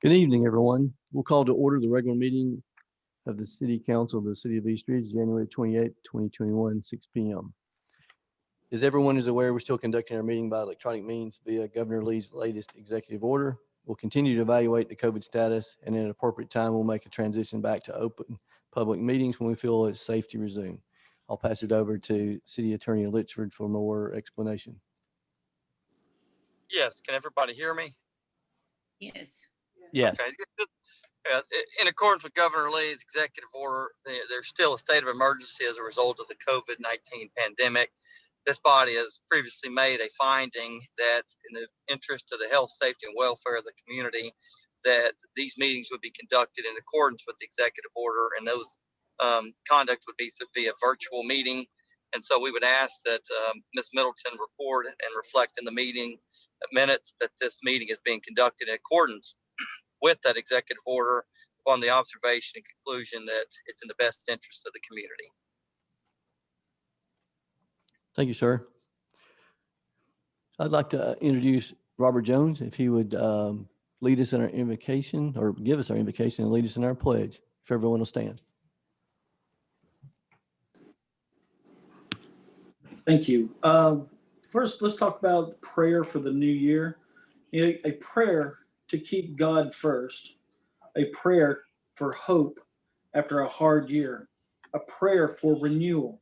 Good evening, everyone. We'll call to order the regular meeting of the City Council of the City of East Ridge, January 28, 2021, 6 p.m. As everyone is aware, we're still conducting our meeting by electronic means via Governor Lee's latest executive order. We'll continue to evaluate the COVID status, and at an appropriate time, we'll make a transition back to open public meetings when we feel it's safe to resume. I'll pass it over to City Attorney Litchford for more explanation. Yes, can everybody hear me? Yes. Yes. Okay. In accordance with Governor Lee's executive order, there's still a state of emergency as a result of the COVID-19 pandemic. This body has previously made a finding that in the interest of the health, safety, and welfare of the community, that these meetings would be conducted in accordance with the executive order, and those conduct would be via virtual meeting. And so we would ask that Ms. Middleton report and reflect in the meeting minutes that this meeting is being conducted in accordance with that executive order upon the observation and conclusion that it's in the best interest of the community. Thank you, sir. I'd like to introduce Robert Jones, if he would lead us in our invocation, or give us our invocation and lead us in our pledge, if everyone will stand. Thank you. First, let's talk about prayer for the new year. A prayer to keep God first, a prayer for hope after a hard year, a prayer for renewal,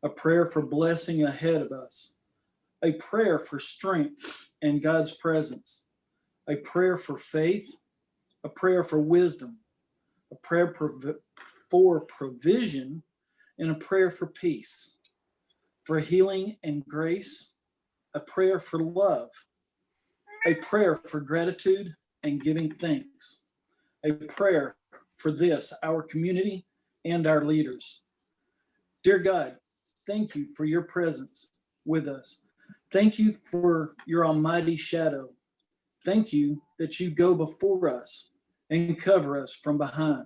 a prayer for blessing ahead of us, a prayer for strength and God's presence, a prayer for faith, a prayer for wisdom, a prayer for provision, and a prayer for peace, for healing and grace, a prayer for love, a prayer for gratitude and giving thanks, a prayer for this, our community and our leaders. Dear God, thank you for your presence with us. Thank you for your almighty shadow. Thank you that you go before us and cover us from behind.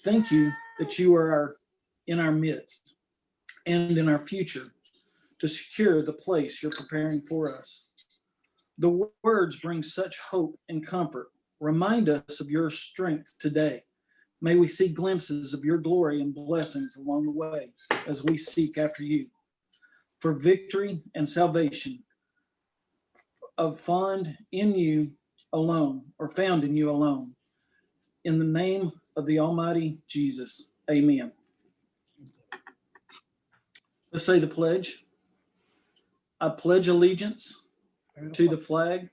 Thank you that you are in our midst and in our future to secure the place you're preparing for us. The words bring such hope and comfort. Remind us of your strength today. May we see glimpses of your glory and blessings along the way as we seek after you. For victory and salvation found in you alone. In the name of the Almighty Jesus, amen. Let's say the pledge. I pledge allegiance to the flag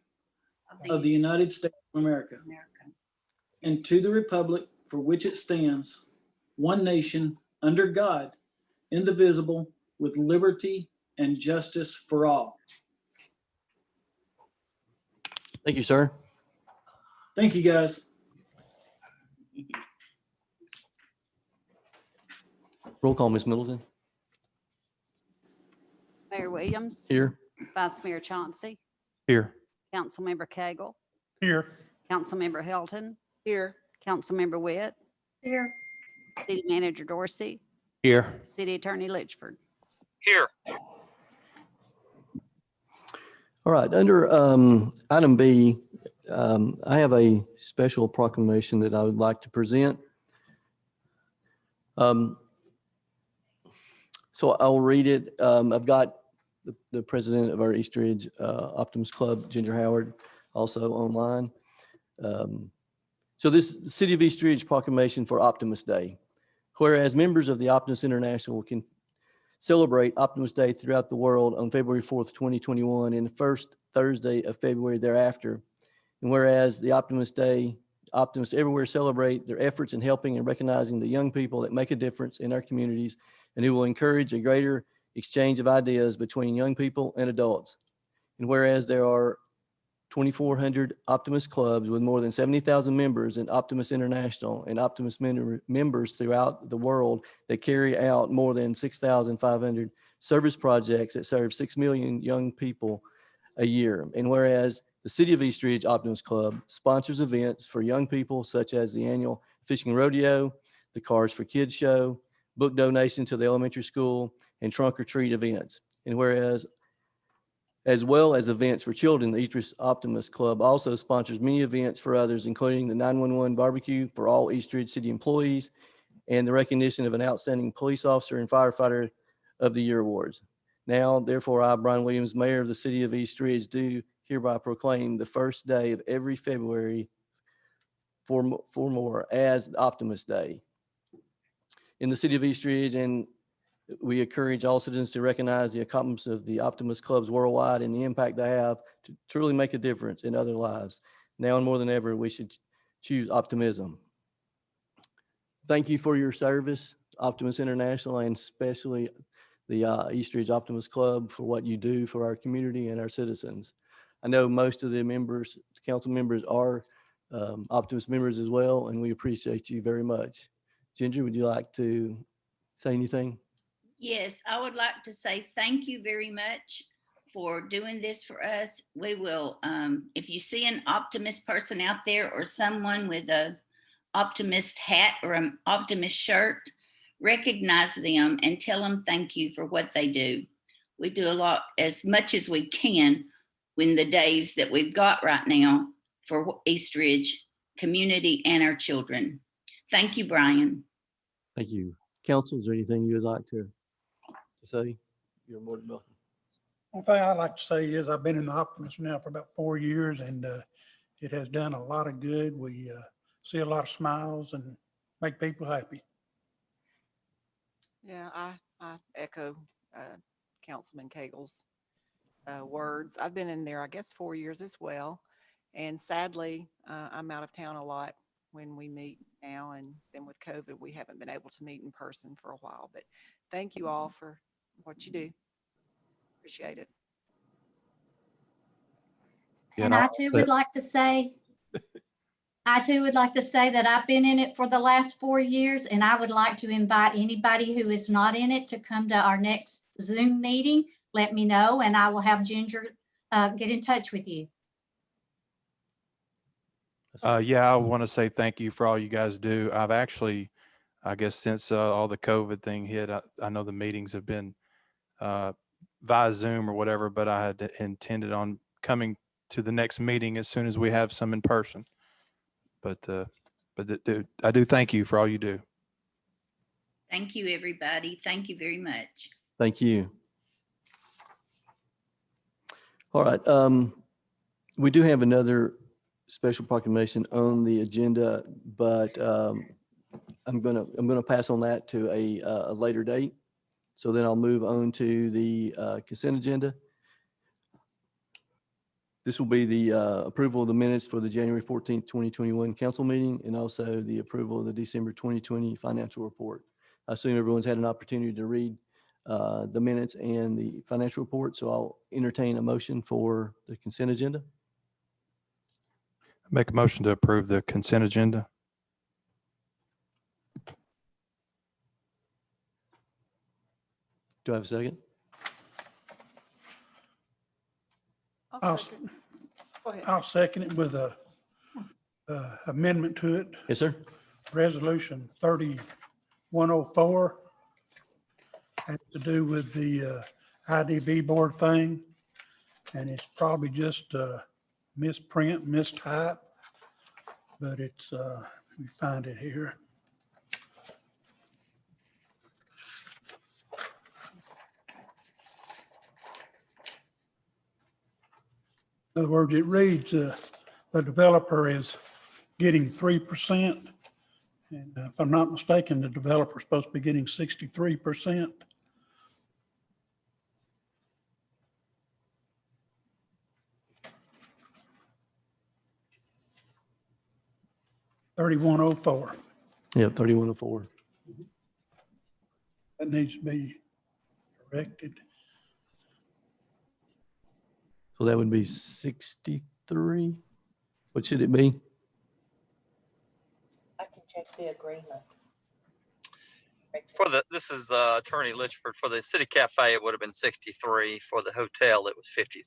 of the United States of America and to the republic for which it stands, one nation, under God, indivisible, with liberty and justice for all. Thank you, sir. Thank you, guys. Roll call, Ms. Middleton. Mayor Williams, Here. Vice Mayor Chauncey, Here. Councilmember Cagle, Here. Councilmember Helton, Here. Councilmember Witt, Here. City Manager Dorsey, Here. City Attorney Litchford. Here. All right, under item B, I have a special proclamation that I would like to present. So I'll read it. I've got the president of our East Ridge Optimus Club, Ginger Howard, also online. So this City of East Ridge proclamation for Optimus Day. Whereas members of the Optimus International can celebrate Optimus Day throughout the world on February 4th, 2021, and the first Thursday of February thereafter. And whereas the Optimus Day, Optimists everywhere celebrate their efforts in helping and recognizing the young people that make a difference in our communities and who will encourage a greater exchange of ideas between young people and adults. And whereas there are 2,400 Optimus clubs with more than 70,000 members in Optimus International and Optimus members throughout the world that carry out more than 6,500 service projects that serve 6 million young people a year. And whereas the City of East Ridge Optimus Club sponsors events for young people such as the annual Fishing Rodeo, the Cars for Kids show, book donation to the elementary school, and trunk or treat events. And whereas as well as events for children. The Eastridge Optimus Club also sponsors many events for others, including the 911 barbecue for all Eastridge City employees and the recognition of an outstanding police officer and firefighter of the year awards. Now, therefore, I, Brian Williams, Mayor of the City of Eastridge, do hereby proclaim the first day of every February for more as Optimus Day. In the City of Eastridge, and we encourage all citizens to recognize the accomplishments of the Optimus Clubs worldwide and the impact they have to truly make a difference in other lives. Now and more than ever, we should choose optimism. Thank you for your service, Optimus International, and especially the Eastridge Optimus Club, for what you do for our community and our citizens. I know most of the members, council members, are Optimus members as well, and we appreciate you very much. Ginger, would you like to say anything? Yes, I would like to say thank you very much for doing this for us. We will, if you see an Optimist person out there or someone with a Optimist hat or an Optimist shirt, recognize them and tell them thank you for what they do. We do a lot, as much as we can, in the days that we've got right now for Eastridge community and our children. Thank you, Brian. Thank you. Council, is there anything you would like to say? You're more than welcome. One thing I'd like to say is I've been in the Optimus now for about 4 years, and it has done a lot of good. We see a lot of smiles and make people happy. Yeah, I echo Councilman Cagle's words. I've been in there, I guess, 4 years as well. And sadly, I'm out of town a lot when we meet now. And then with COVID, we haven't been able to meet in person for a while. But thank you all for what you do. Appreciate it. And I too would like to say, that I've been in it for the last 4 years, and I would like to invite anybody who is not in it to come to our next Zoom meeting. Let me know, and I will have Ginger get in touch with you. Yeah, I want to say thank you for all you guys do. I've actually, I guess since all the COVID thing hit, I know the meetings have been via Zoom or whatever, but I had intended on coming to the next meeting as soon as we have some in person. But I do thank you for all you do. Thank you, everybody. Thank you very much. Thank you. All right. We do have another special proclamation on the agenda, but I'm gonna pass on that to a later date. So then I'll move on to the consent agenda. This will be the approval of the minutes for the January 14th, 2021 council meeting, and also the approval of the December 2020 financial report. I assume everyone's had an opportunity to read the minutes and the financial report, so I'll entertain a motion for the consent agenda. Make a motion to approve the consent agenda. Do I have a second? I'll Second. Go ahead. I'll second it with a amendment to it. Yes, sir. Resolution 3104 had to do with the IDB board thing. And it's probably just a misprint, mistype, but it's, let me find it here. In other words, it reads, the developer is getting 3%. And if I'm not mistaken, the developer is supposed to be getting 63%. $3104. Yeah, 3104. That needs to be corrected. So that would be 63. What should it be? I can check the agreement. This is Attorney Litchford. For the City Cafe, it would have been 63. For the hotel, it was 53.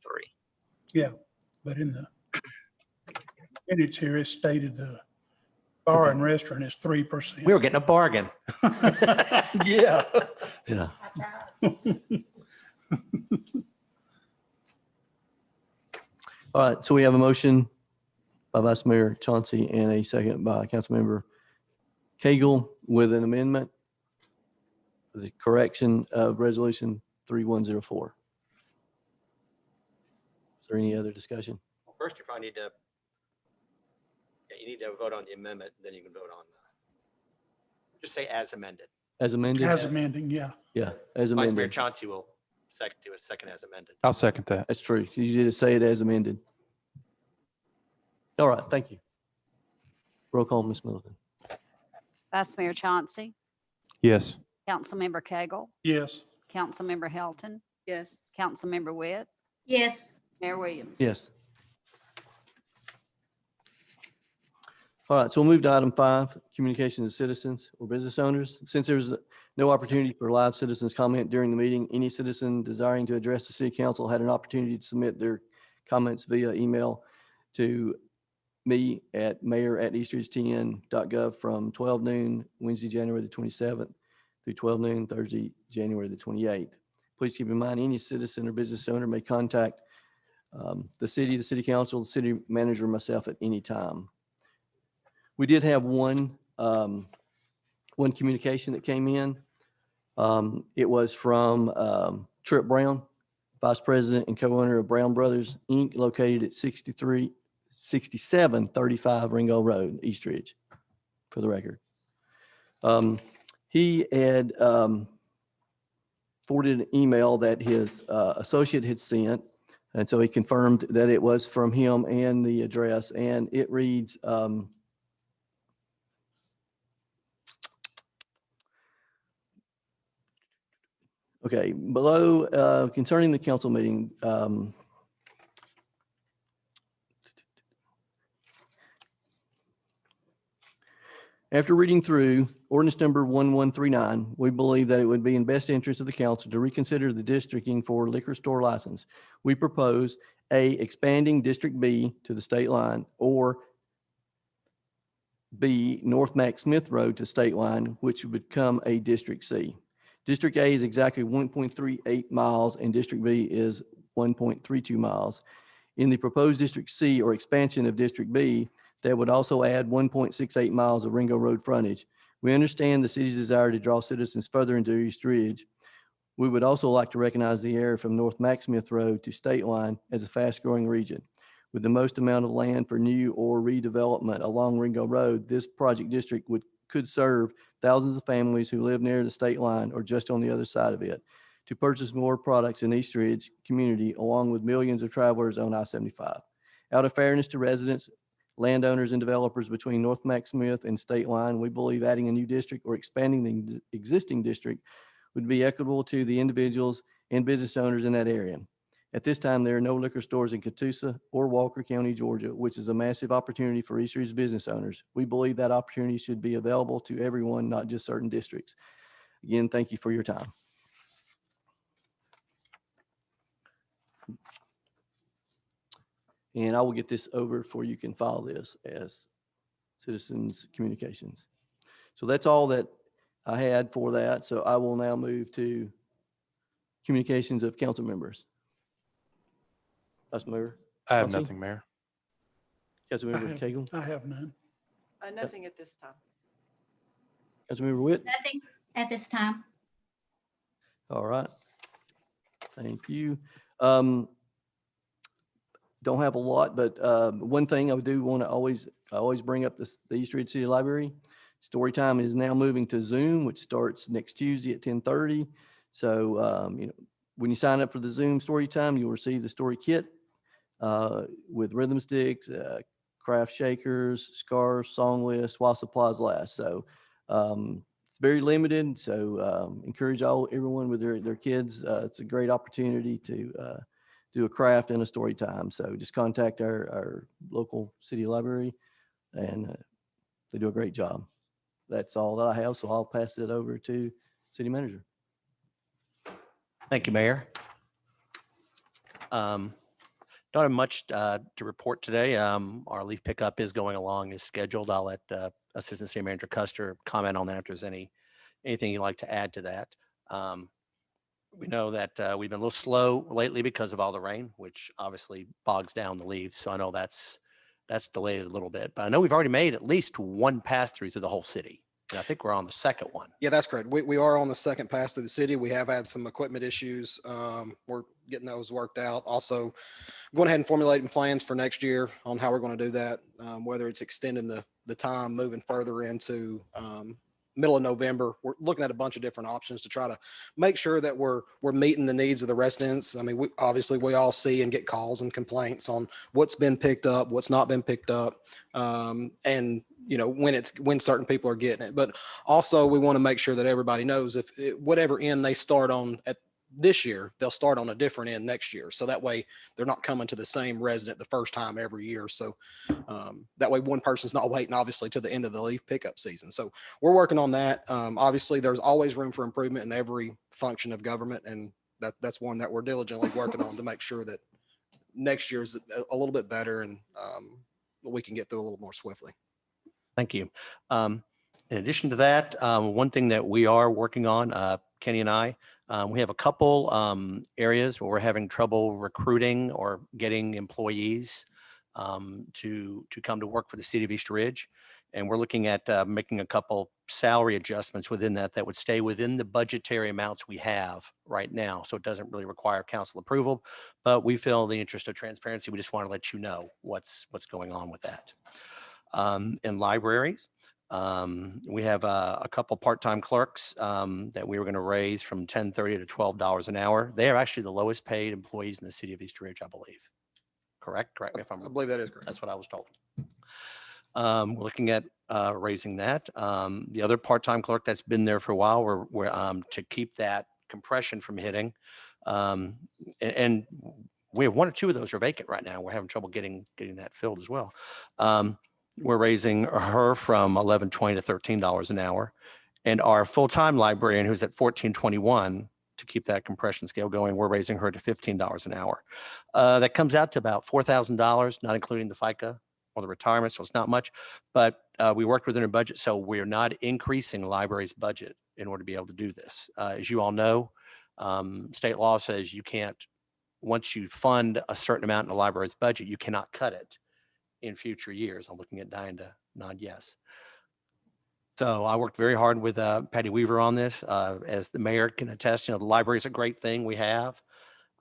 Yeah, but in the minutes here, it's stated the bar and restaurant is 3%. We were getting a bargain. Yeah. Yeah. All right, so we have a motion by Vice Mayor Chauncey and a second by Councilmember Cagle with an amendment, the correction of Resolution 3104. Is there any other discussion? Well, first, you probably need to, yeah, you need to vote on the amendment, then you can vote on, just say as amended. As amended? As amending, yeah. Yeah, as Vice Mayor amended. Chauncey will do a second as amended. I'll second that. That's true. You did say it as amended. All right, thank you. Roll call, Ms. Middleton. Vice Mayor Chauncey, Yes. Councilmember Cagle, Yes. Councilmember Helton, Yes. Councilmember Witt, Yes. Mayor Williams. Yes. All right, so we'll move to item 5, communications to citizens or business owners. Since there's no opportunity for live citizens comment during the meeting, any citizen desiring to address the city council had an opportunity to submit their comments via email to me at mayor@eastridgetn.gov from 12 noon Wednesday, January the 27th through 12 noon Thursday, January the 28th. Please keep in mind, any citizen or business owner may contact the city council, the city manager, or myself at any time. We did have one communication that came in. It was from Trip Brown, Vice President and co-owner of Brown Brothers, Inc., located at 6735 Ringo Road, Eastridge, for the record. He had forwarded an email that his associate had sent, and so he confirmed that it was from him and the address, and it reads, okay, below, concerning the council meeting, after reading through ordinance number 1139, we believe that it would be in best interest of the council to reconsider the districting for liquor store license. We propose A, expanding District B to the state line, or B, North Mac Smith Road to state line, which would become a District C. District A is exactly 1.38 miles and District B is 1.32 miles. In the proposed District C, or expansion of District B, that would also add 1.68 miles of Ringo Road frontage. We understand the city's desire to draw citizens further into East Ridge. We would also like to recognize the area from North Mac Smith Road to state line as a fast-growing region. With the most amount of land for new or redevelopment along Ringo Road, this project district could serve thousands of families who live near the state line or just on the other side of it to purchase more products in East Ridge community, along with millions of travelers on I-75. Out of fairness to residents, landowners, and developers between North Mac Smith and state line, we believe adding a new district or expanding the existing district would be equitable to the individuals and business owners in that area. At this time, there are no liquor stores in Catoosa or Walker County, Georgia, which is a massive opportunity for East Ridge business owners. We believe that opportunity should be available to everyone, not just certain districts. Again, thank you for your time. And I will get this over for you can file this as citizens communications. So that's all that I had for that. So I will now move to communications of council members. Vice Mayor. I have Chauncey? nothing, Mayor. Councilmember Cagle. I have none. Nothing at this time. Councilmember Witt. Nothing at this time. All right. Thank you. Don't have a lot, but one thing I do want to always bring up the East Ridge City Library. Story time is now moving to Zoom, which starts next Tuesday at 10:30. So, when you sign up for the Zoom story time, you'll receive the story kit with rhythm sticks, craft shakers, scarves, song lists, while supplies last. So it's very limited. So encourage everyone with their kids. It's a great opportunity to do a craft and a story time. So just contact our local city library, and they do a great job. That's all that I have. So I'll pass it over to city manager. Thank you, Mayor. Don't have much to report today. Our leaf pickup is going along as scheduled. I'll let Assistant City Manager Custer comment on that if there's anything you'd like to add to that. We know that we've been a little slow lately because of all the rain, which obviously bogs down the leaves. So I know that's delayed a little bit, but I know we've already made at least one pass through the whole city. And I think we're on the second one. Yeah, that's correct. We are on the second pass through the city. We have had some equipment issues. We're getting those worked out. Also, going ahead and formulating plans for next year on how we're going to do that, whether it's extending the time, moving further into middle of November. We're looking at a bunch of different options to try to make sure that we're meeting the needs of the residents. I mean, we all see and get calls and complaints on what's been picked up, what's not been picked up, and when certain people are getting it. But also, we want to make sure that everybody knows whatever end they start on at this year, they'll start on a different end next year. So that way they're not coming to the same resident the first time every year. So that way one person's not waiting, obviously, to the end of the leaf pickup season. So we're working on that. Obviously, there's always room for improvement in every function of government. And that's one that we're diligently working on to make sure that next year's a little bit better and we can get through a little more swiftly. Thank you. In addition to that, one thing that we are working on, Kenny and I, we have a couple areas where we're having trouble recruiting or getting employees to come to work for the city of East Ridge. And we're looking at making a couple salary adjustments within that would stay within the budgetary amounts we have right now. So it doesn't really require council approval, but we feel in the interest of transparency, we just want to let you know what's going on with that. In libraries, we have a couple part-time clerks that we were going to raise from $10.30 to $12 an hour. They are actually the lowest paid employees in the city of East Ridge, I believe. Correct me if I'm wrong. I believe that is correct. That's what I was told. We're looking at raising that. The other part-time clerk that's been there for a while, we're to keep that compression from hitting. And we have one or two of those are vacant right now. We're having trouble getting that filled as well. We're raising her from $11.20 to $13 an hour. And our full-time librarian, who's at $14.21, to keep that compression scale going, we're raising her to $15 an hour. That comes out to about $4,000, not including the FICA or the retirement, so it's not much. But we worked within our budget, so we're not increasing the library's budget in order to be able to do this. As you all know, state law says you can't, once you fund a certain amount in the library's budget, you cannot cut it in future years. I'm looking at Diane to nod yes. So I worked very hard with Patty Weaver on this. As the mayor can attest, the library is a great thing we have.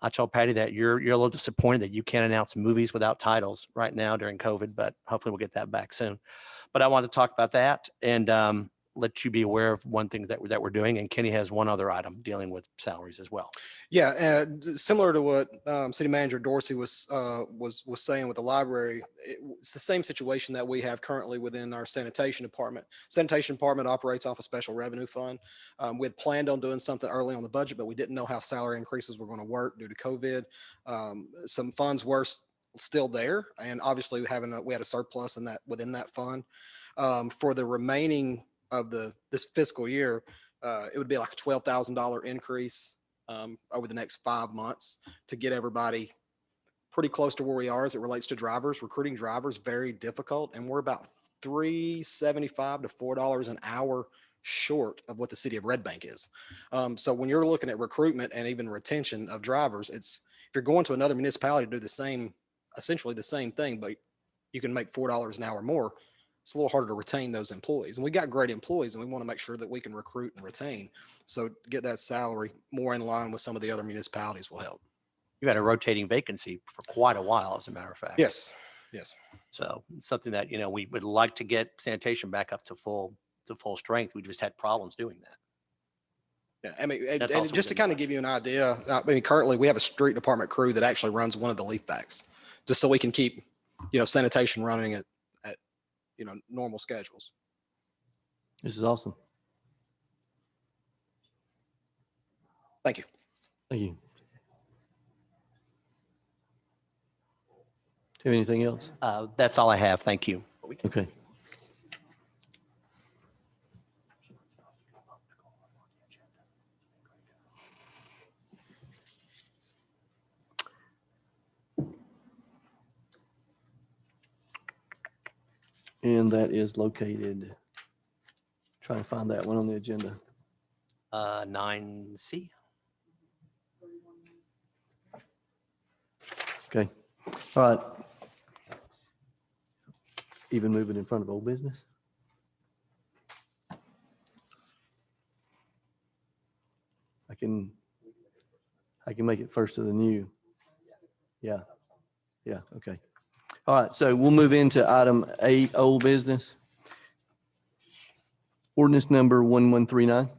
I told Patty that you're a little disappointed that you can't announce movies without titles right now during COVID, but hopefully we'll get that back soon. But I wanted to talk about that and let you be aware of one thing that we're doing. And Kenny has one other item dealing with salaries as well. Yeah, similar to what City Manager Dorsey was saying with the library, it's the same situation that we have currently within our sanitation department. Sanitation department operates off a special revenue fund. We had planned on doing something early on the budget, but we didn't know how salary increases were going to work due to COVID. Some funds were still there, and obviously we had a surplus within that fund. For the remaining of this fiscal year, it would be like a $12,000 increase over the next 5 months to get everybody pretty close to where we are as it relates to drivers. Recruiting drivers very difficult, and we're about $3.75 to $4 an hour short of what the city of Red Bank is. So when you're looking at recruitment and even retention of drivers, if you're going to another municipality to do essentially the same thing, but you can make $4 an hour more, it's a little harder to retain those employees. And we got great employees, and we want to make sure that we can recruit and retain. So get that salary more in line with some of the other municipalities will help. You had a rotating vacancy for quite a while, as a matter of fact. Yes. So it's something that, we would like to get sanitation back up to full strength. We just had problems doing that. Yeah, I mean, That's and also just to within kind the of give you an idea, I mean, currently we have a street department crew that actually runs one of the leaf bags, just so we can keep, sanitation running at normal schedules. This is awesome. Thank you. Thank you. Do you have anything else? That's all I have. Thank you. Okay. And that is located, trying to find that one on the agenda. 9C. Okay, all right. Even move it in front of old business? I can make it first of the new. Yeah, yeah, okay. All right, so we'll move into item 8, old business. Ordinance number 1139.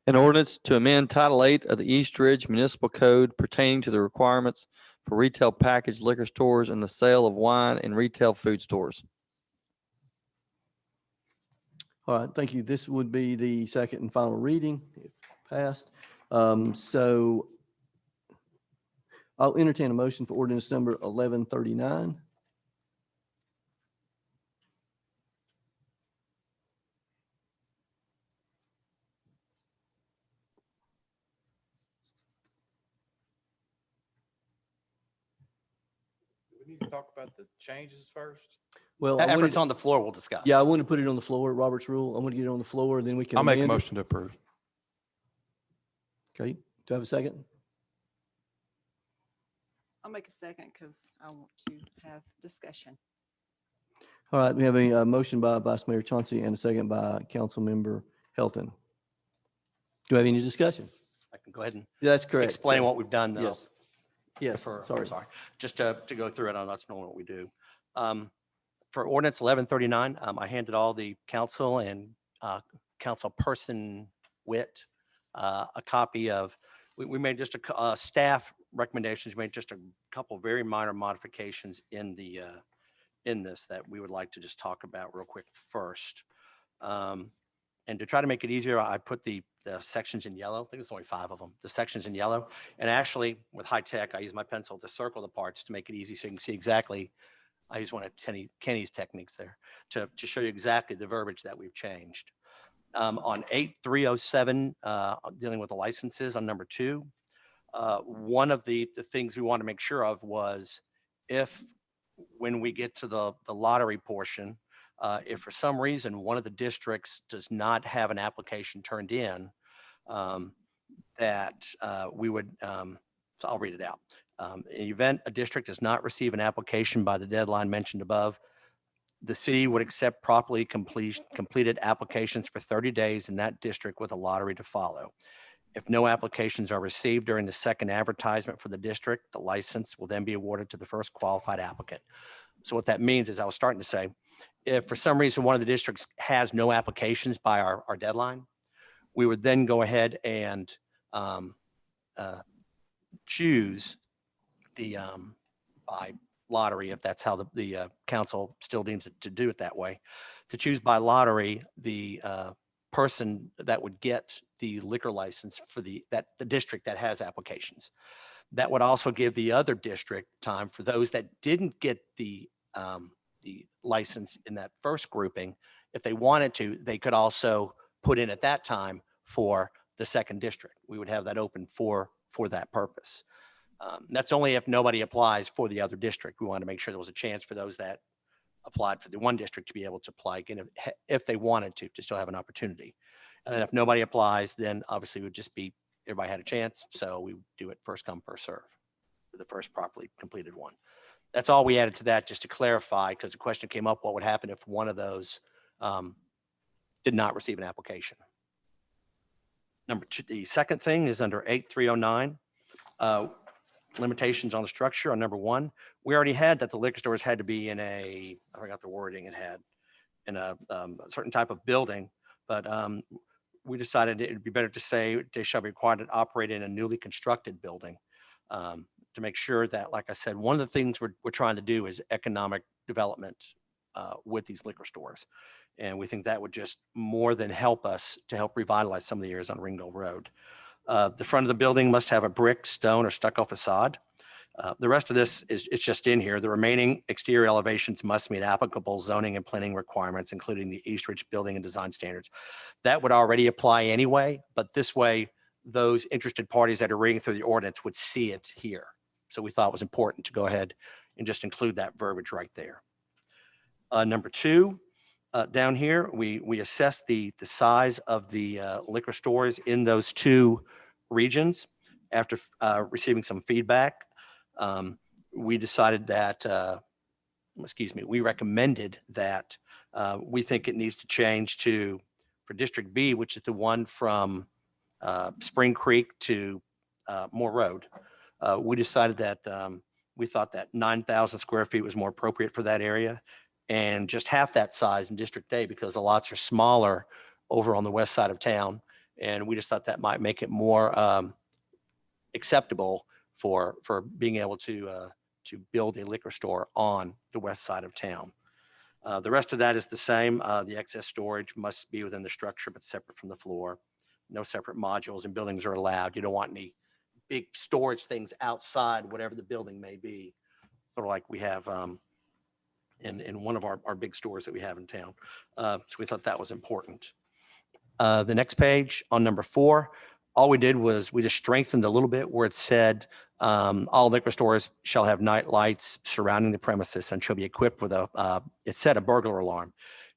An ordinance to amend Title 8 of the East Ridge Municipal Code pertaining to the requirements for retail packaged liquor stores and the sale of wine in retail food stores. All right, thank you. This would be the second and final reading, if passed. So I'll entertain a motion for ordinance number 1139. We need to talk about the changes first. Well, I After wanted, it's on the floor, we'll discuss. yeah, I want to put it on the floor, Robert's rule. I want to get it on the floor, then we can I'll make a amend it. motion to approve. Okay, do I have a second? I'll make a second because I want to have discussion. All right, we have a motion by Vice Mayor Chauncey and a second by Councilmember Helton. Do we have any discussion? I can go ahead and Yeah, that's correct. explain So- what we've done though. Yes. Yes, I'm sorry. Just to go through it, I know that's normally what we do. For ordinance 1139, I handed all the council and council person Witt a copy of, we made just staff recommendations, we made just a couple very minor modifications in the in this that we would like to just talk about real quick first. And to try to make it easier, I put the sections in yellow. I think it's only 5 of them. The sections in yellow. And actually, with high tech, I use my pencil to circle the parts to make it easy so you can see exactly. I use one of Kenny's techniques there to show you exactly the verbiage that we've changed. On 8307, dealing with the licenses on number 2, one of the things we want to make sure of was when we get to the lottery portion, if for some reason one of the districts does not have an application turned in, that we would, so I'll read it out. In the event a district does not receive an application by the deadline mentioned above, the city would accept properly completed applications for 30 days in that district with a lottery to follow. If no applications are received during the second advertisement for the district, the license will then be awarded to the first qualified applicant. So what that means is, I was starting to say, if for some reason one of the districts has no applications by our deadline, we would then go ahead and choose the by lottery, if that's how the council still deems it to do it that way, to choose by lottery the person that would get the liquor license for the district that has applications. That would also give the other district time for those that didn't get the license in that first grouping. If they wanted to, they could also put in at that time for the second district. We would have that open for that purpose. That's only if nobody applies for the other district. We want to make sure there was a chance for those that applied for the one district to be able to apply again if they wanted to still have an opportunity. And then if nobody applies, then obviously it would just be everybody had a chance. So we do it first come, first serve for the first properly completed one. That's all we added to that, just to clarify, because the question came up, what would happen if one of those did not receive an application? Number 2, the second thing is under 8309. Limitations on the structure on number 1. We already had that the liquor stores had to be in I forgot the wording it had, in a certain type of building, but we decided it'd be better to say they shall be required to operate in a newly constructed building, to make sure that, like I said, one of the things we're trying to do is economic development with these liquor stores. And we think that would just more than help us to help revitalize some of the areas on Ringgold Road. The front of the building must have a brick, stone, or stucco facade. The rest of this it's just in here. The remaining exterior elevations must meet applicable zoning and planning requirements, including the East Ridge Building and Design Standards. That would already apply anyway, but this way, those interested parties that are reading through the ordinance would see it here. So we thought it was important to go ahead and just include that verbiage right there. Number 2, down here, we assess the size of the liquor stores in those 2 regions. after receiving some feedback, we decided that, we recommended that we think it needs to change to, for District B, which is the one from Spring Creek to Moore Road. We decided that we thought that 9,000 square feet was more appropriate for that area, and just half that size in District A because the lots are smaller over on the west side of town. And we just thought that might make it more acceptable for being able to build a liquor store on the west side of town. The rest of that is the same. The excess storage must be within the structure, but separate from the floor. No separate modules and buildings are allowed. You don't want any big storage things outside, whatever the building may be, sort of like we have in one of our big stores that we have in town. So we thought that was important. The next page on number 4, all we did was we just strengthened a little bit where it said all liquor stores shall have night lights surrounding the premises and shall be equipped with it said a burglar alarm.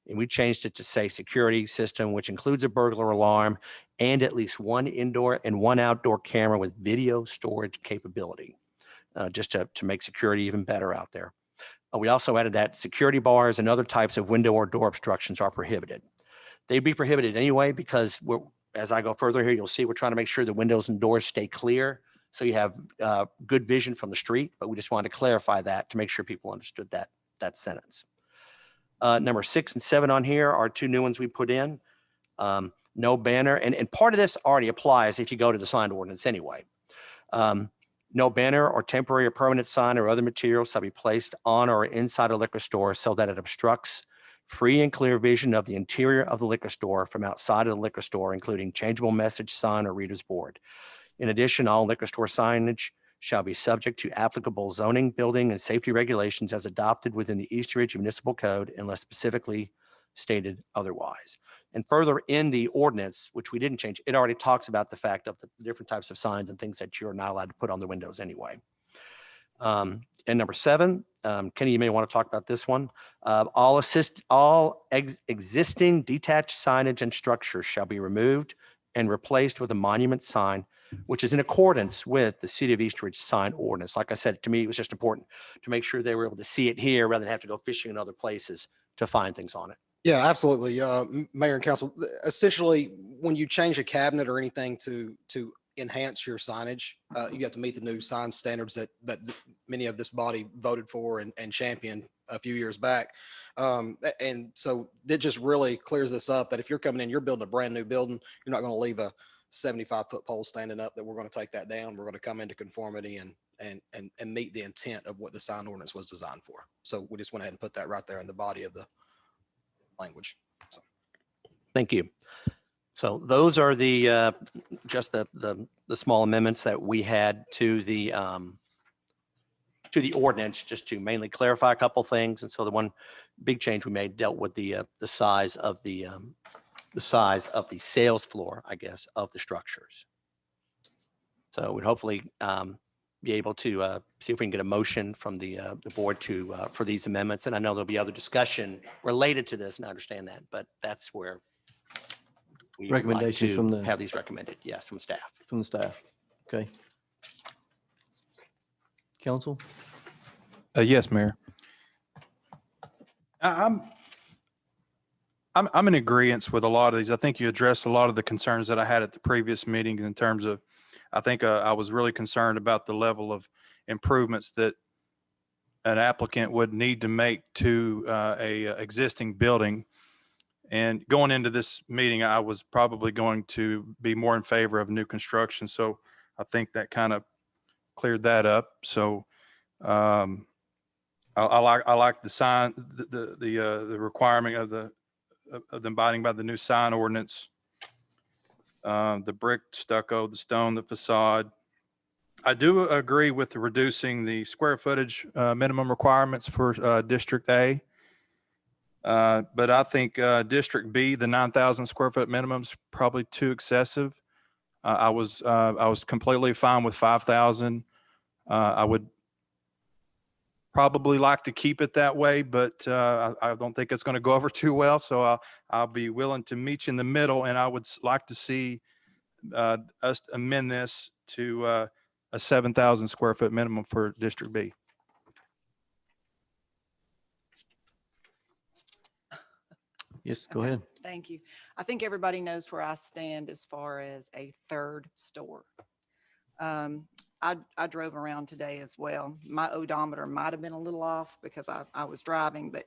And we changed it to say security system, which includes a burglar alarm and at least one indoor and one outdoor camera with video storage capability, just to make security even better out there. We also added that security bars and other types of window or door obstructions are prohibited. They'd be prohibited anyway because as I go further here, you'll see we're trying to make sure the windows and doors stay clear so you have good vision from the street, but we just wanted to clarify that to make sure people understood that sentence. Number 6 and 7 on here are 2 new ones we put in. No banner, and part of this already applies if you go to the sign ordinance anyway. No banner or temporary or permanent sign or other material shall be placed on or inside a liquor store so that it obstructs free and clear vision of the interior of the liquor store from outside of the liquor store, including changeable message sign or reader's board. In addition, all liquor store signage shall be subject to applicable zoning, building, and safety regulations as adopted within the East Ridge Municipal Code unless specifically stated otherwise. And further in the ordinance, which we didn't change, it already talks about the fact of the different types of signs and things that you're not allowed to put on the windows anyway. And number 7, Kenny, you may want to talk about this one. All existing detached signage and structures shall be removed and replaced with a monument sign, which is in accordance with the City of East Ridge sign ordinance. Like I said, to me, it was just important to make sure they were able to see it here rather than have to go fishing in other places to find things on it. Yeah, absolutely. Mayor and council, essentially, when you change a cabinet or anything to enhance your signage, you have to meet the new sign standards that many of this body voted for and championed a few years back. And so it just really clears this up that if you're coming in, you're building a brand new building, you're not going to leave a 75-foot pole standing up, that we're going to take that down. We're going to come into conformity and meet the intent of what the sign ordinance was designed for. So we just went ahead and put that right there in the body of the language. So. Thank you. So those are the just the small amendments that we had to the ordinance, just to mainly clarify a couple things. And so the one big change we made dealt with the size of the sales floor, I guess, of the structures. So we'd hopefully be able to see if we can get a motion from the board for these amendments. And I know there'll be other discussion related to this, and I understand that, but that's where we would like Recommendations to from the- have these recommended. Yes, from staff. From the staff. Okay. Council? Yes, Mayor. I'm in agreement with a lot of these. I think you addressed a lot of the concerns that I had at the previous meeting in terms of, I think I was really concerned about the level of improvements that an applicant would need to make to a existing building. And going into this meeting, I was probably going to be more in favor of new construction. So I think that kind of cleared that up. So I like the sign, the requirement of the abiding by the new sign ordinance, the brick, stucco, the stone, the facade. I do agree with reducing the square footage minimum requirements for District A. But I think District B, the 9,000 square foot minimum is probably too excessive. I was completely fine with 5,000. I would probably like to keep it that way, but I don't think it's going to go over too well. So I'll be willing to meet you in the middle, and I would like to see us amend this to a 7,000 square foot minimum for District B. Yes, go Okay, ahead. Thank you. I think everybody knows where I stand as far as a third store. I drove around today as well. My odometer might have been a little off because I was driving, but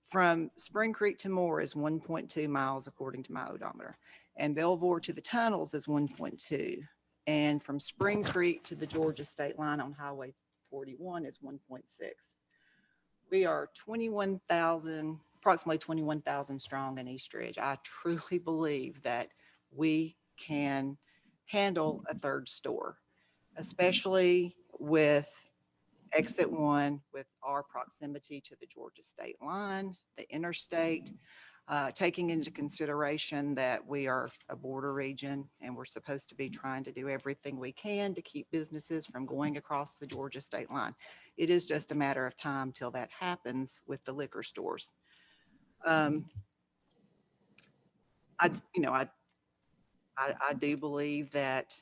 from Spring Creek to Moore is 1.2 miles according to my odometer. And Belvoir to the tunnels is 1.2. And from Spring Creek to the Georgia state line on Highway 41 is 1.6. We are approximately 21,000 strong in East Ridge. I truly believe that we can handle a third store, especially with exit 1, with our proximity to the Georgia state line, the interstate, taking into consideration that we are a border region and we're supposed to be trying to do everything we can to keep businesses from going across the Georgia state line. It is just a matter of time till that happens with the liquor stores. I do believe that,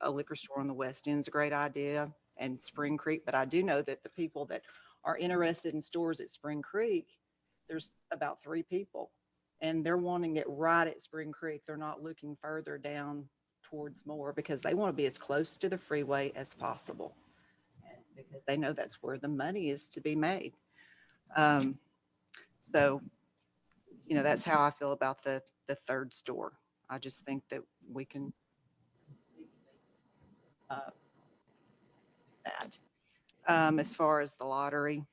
a liquor store on the West End is a great idea, and Spring Creek, but I do know that the people that are interested in stores at Spring Creek, there's about 3 people, and they're wanting it right at Spring Creek. They're not looking further down towards Moore because they want to be as close to the freeway as possible, because they know that's where the money is to be made. So, that's how I feel about the third store. I just think that we can that. As far as the lottery,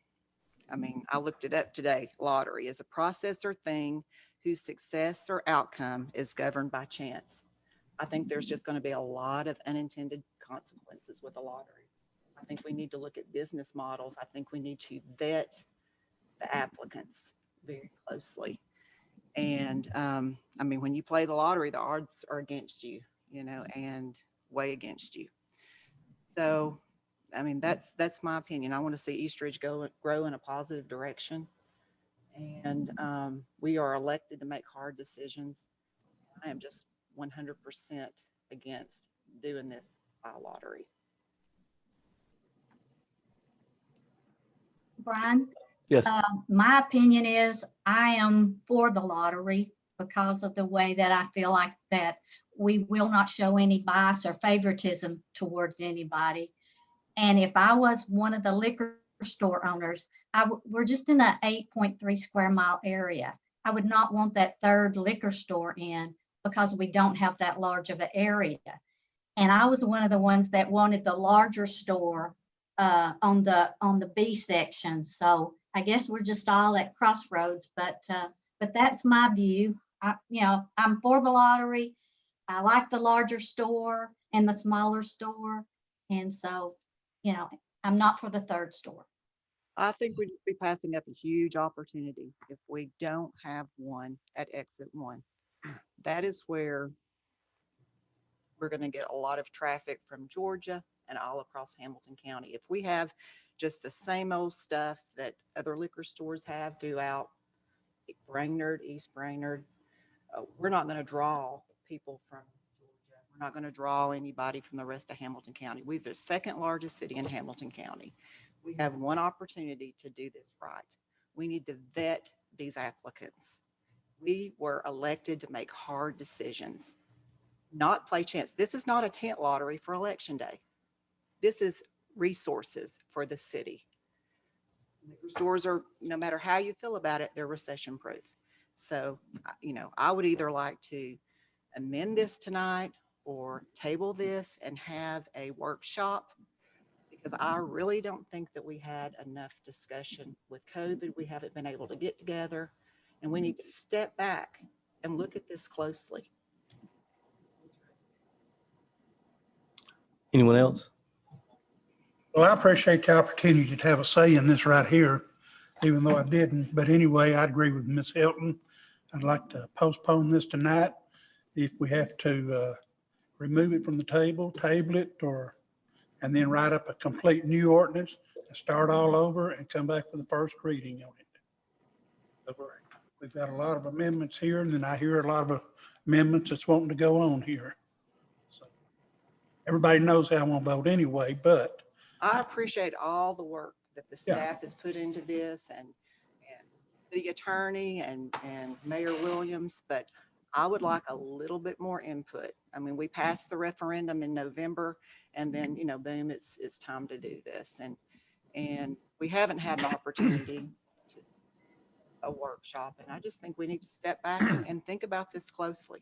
I looked it up today. Lottery is a process or thing whose success or outcome is governed by chance. I think there's just going to be a lot of unintended consequences with the lottery. I think we need to look at business models. I think we need to vet the applicants very closely. And when you play the lottery, the odds are against you, and way against you. So, that's my opinion. I want to see East Ridge grow in a positive direction. And we are elected to make hard decisions. I am just 100% against doing this by lottery. Brian? Yes. My opinion is I am for the lottery because of the way that I feel like that we will not show any bias or favoritism towards anybody. And if I was one of the liquor store owners, we're just in an 8.3 square mile area. I would not want that third liquor store in because we don't have that large of an area. And I was one of the ones that wanted the larger store on the B section. So I guess we're just all at crossroads, but that's my view. I'm for the lottery. I like the larger store and the smaller store. And so, I'm not for the third store. I think we'd be passing up a huge opportunity if we don't have one at exit 1. That is where we're going to get a lot of traffic from Georgia and all across Hamilton County. If we have just the same old stuff that other liquor stores have throughout Brainerd, East Brainerd, we're not going to draw people from Georgia. We're not going to draw anybody from the rest of Hamilton County. We're the second largest city in Hamilton County. We have one opportunity to do this right. We need to vet these applicants. We were elected to make hard decisions, not play chance. This is not a tent lottery for election day. This is resources for the city. Liquor stores are, no matter how you feel about it, they're recession proof. So, I would either like to amend this tonight or table this and have a workshop, because I really don't think that we had enough discussion with COVID. We haven't been able to get together, and we need to step back and look at this closely. Anyone else? Well, I appreciate the opportunity to have a say in this right here, even though I didn't. But anyway, I agree with Ms. Hilton. I'd like to postpone this tonight. If we have to remove it from the table it, and then write up a complete new ordinance and start all over and come back for the first reading on it. We've got a lot of amendments here, and then I hear a lot of amendments that's wanting to go on here. So everybody knows how I'm gonna vote anyway, but I appreciate all the work that the Yeah. staff has put into this and city attorney and Mayor Williams, but I would like a little bit more input. I mean, we passed the referendum in November and then, boom, it's time to do this. And we haven't had an opportunity to a workshop. And I just think we need to step back and think about this closely.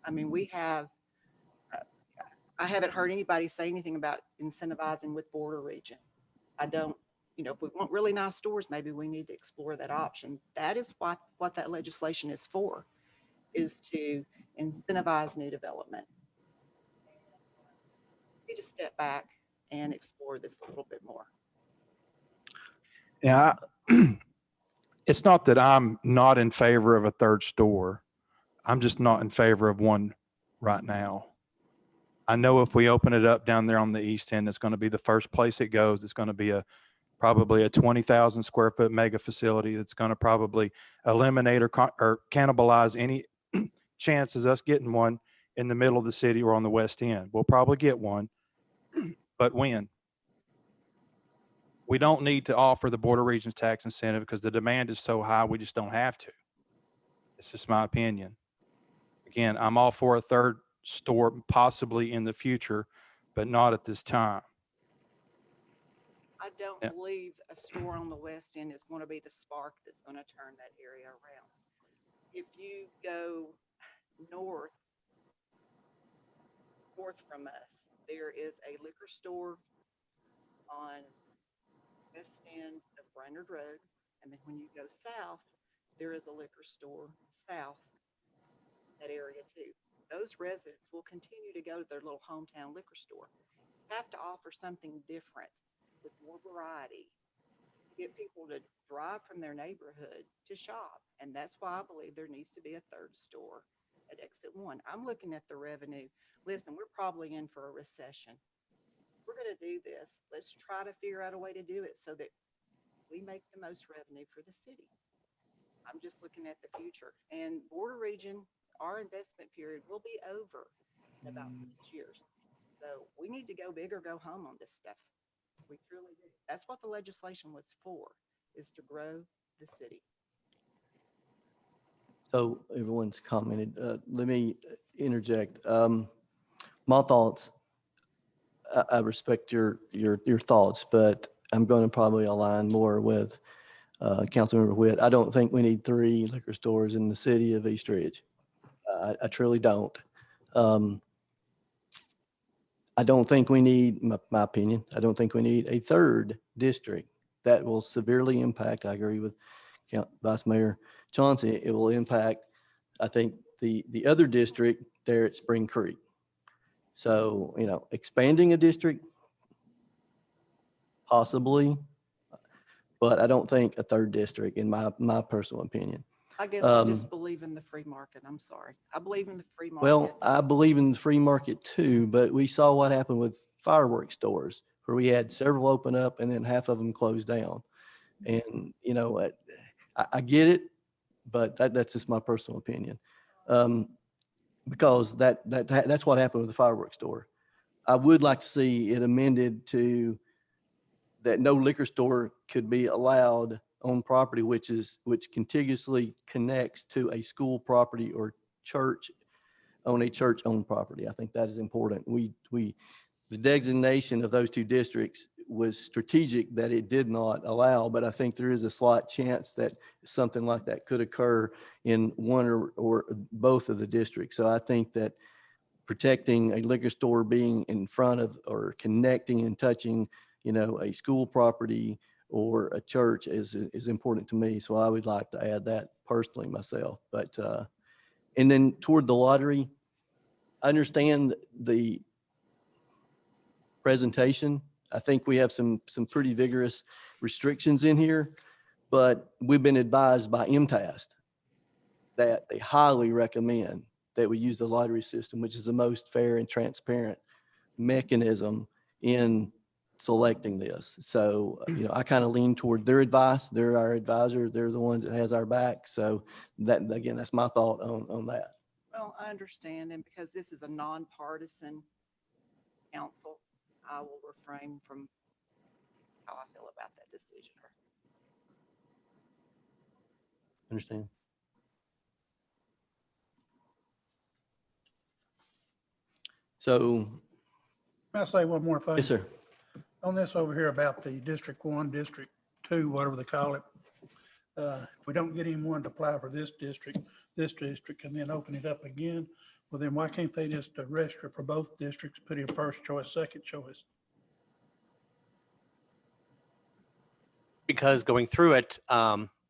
I mean, I haven't heard anybody say anything about incentivizing with border region. I don't, if we want really nice stores, maybe we need to explore that option. That is what that legislation is for, is to incentivize new development. We need to step back and explore this a little bit more. Yeah, it's not that I'm not in favor of a third store. I'm just not in favor of one right now. I know if we open it up down there on the east end, it's going to be the first place it goes. It's going to be probably a 20,000 square foot mega facility. That's going to probably eliminate or cannibalize any chances us getting one in the middle of the city or on the west end. We'll probably get one, but when? We don't need to offer the border regions tax incentive because the demand is so high, we just don't have to. It's just my opinion. Again, I'm all for a third store possibly in the future, but not at this time. I don't Yeah. believe a store on the west end is going to be the spark that's going to turn that area around. If you go north from us, there is a liquor store on west end of Brainerd Road. And then when you go south, there is a liquor store south that area too. Those residents will continue to go to their little hometown liquor store. You have to offer something different with more variety to get people to drive from their neighborhood to shop. And that's why I believe there needs to be a third store at exit 1. I'm looking at the revenue. Listen, we're probably in for a recession. We're going to do this. Let's try to figure out a way to do it so that we make the most revenue for the city. I'm just looking at the future. And border region, our investment period will be over in about 6 years. So we need to go big or go home on this stuff. We truly do. That's what the legislation was for, is to grow the city. So everyone's commented. Let me interject. My thoughts, I respect your thoughts, but I'm going to probably align more with Councilmember Witt. I don't think we need 3 liquor stores in the city of East Ridge. I truly don't. I don't think we need, my opinion, I don't think we need a third district. That will severely impact, I agree with Vice Mayor Chauncey, it will impact, I think, the other district there at Spring Creek. So, expanding a district, possibly, but I don't think a third district, in my personal opinion. I guess I just believe in the free market. I'm sorry. I believe in the free market. Well, I believe in the free market too, but we saw what happened with fireworks stores where we had several open up and then half of them closed down. And, I get it, but that's just my personal opinion. Because that's what happened with the fireworks store. I would like to see it amended to that no liquor store could be allowed on property which contiguously connects to a school property or church on a church-owned property. I think that is important. The designation of those 2 districts was strategic that it did not allow, but I think there is a slight chance that something like that could occur in one or both of the districts. So I think that protecting a liquor store being in front of or connecting and touching, a school property or a church is important to me. So I would like to add that personally myself. But and then toward the lottery, I understand the presentation. I think we have some pretty vigorous restrictions in here, but we've been advised by MTAST that they highly recommend that we use the lottery system, which is the most fair and transparent mechanism in selecting this. So, I kind of lean toward their advice. They're our advisor. They're the ones that has our back. So that, again, that's my thought on that. Well, I understand. And because this is a nonpartisan council, I will refrain from how I feel about that decision. Understand? So, May I say one more thing? yes, sir. On this over here about the District 1, District 2, whatever they call it. If we don't get anyone to apply for this district, and then open it up again, well, then why can't they just register for both districts, put in first choice, second choice? Because going through it,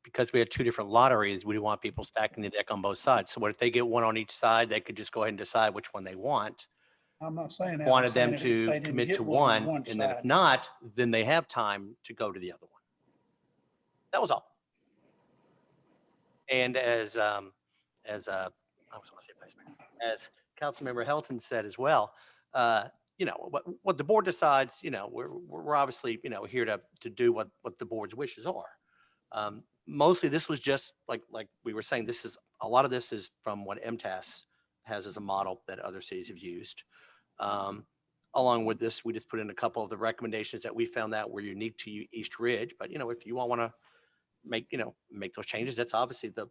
because we had two different lotteries, we didn't want people stacking the deck on both sides. So what if they get one on each side? They could just go ahead and decide which one they want. I'm not saying that. I'm Wanted them saying if to they didn't commit get to on one, and then if side. not, then they have time to go to the other one. That was all. And as I was going to say Vice Mayor, as Councilmember Helton said as well, you know, what the board decides, you know, we're obviously, you know, here to do what the board's wishes are. Mostly this was just like we were saying, a lot of this is from what MTS has as a model that other cities have used. Along with this, we just put in a couple of the recommendations that we found that were unique to East Ridge. But, you know, if you want to make those changes, that's obviously the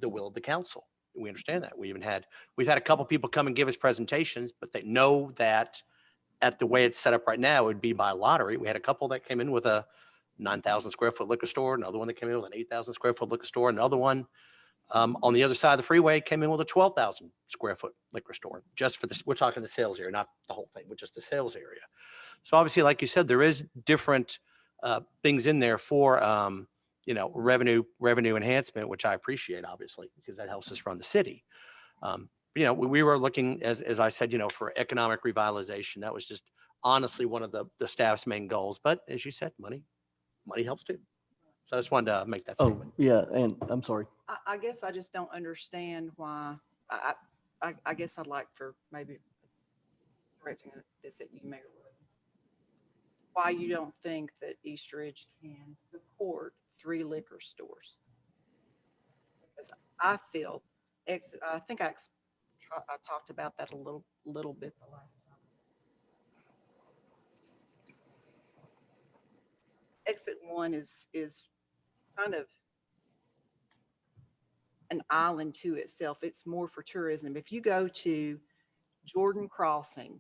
will of the council. We understand that. We've had a couple people come and give us presentations, but they know that at the way it's set up right now, it would be by lottery. We had a couple that came in with a 9,000 square foot liquor store, another one that came in with an 8,000 square foot liquor store, another one on the other side of the freeway came in with a 12,000 square foot liquor store, just for this. We're talking the sales area, not the whole thing, but just the sales area. So obviously, like you said, there is different things in there for, you know, revenue enhancement, which I appreciate, obviously, because that helps us run the city. You know, we were looking, as I said, you know, for economic revitalization. That was just honestly one of the staff's main goals. But as you said, money helps too. So I just wanted to make that Oh, statement. yeah, and I'm sorry. I guess I just don't understand why, I guess I'd like for maybe correcting this at you, Mayor Williams, why you don't think that East Ridge can support 3 liquor stores. Because I feel, I think I talked about that a little bit the last time. Exit 1 is kind of an island to itself. It's more for tourism. If you go to Jordan Crossing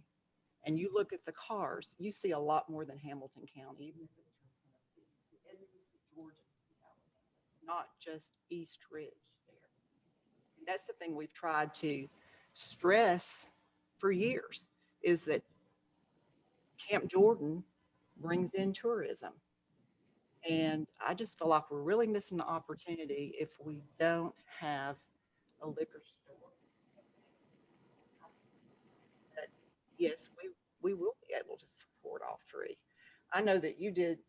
and you look at the cars, you see a lot more than Hamilton County, even if it's from Tennessee. You see Edmond, you see Georgia, you see Alabama. It's not just East Ridge there. And that's the thing we've tried to stress for years, is that Camp Jordan brings in tourism. And I just feel like we're really missing the opportunity if we don't have a liquor store. But yes, we will be able to support all 3. I know that you did,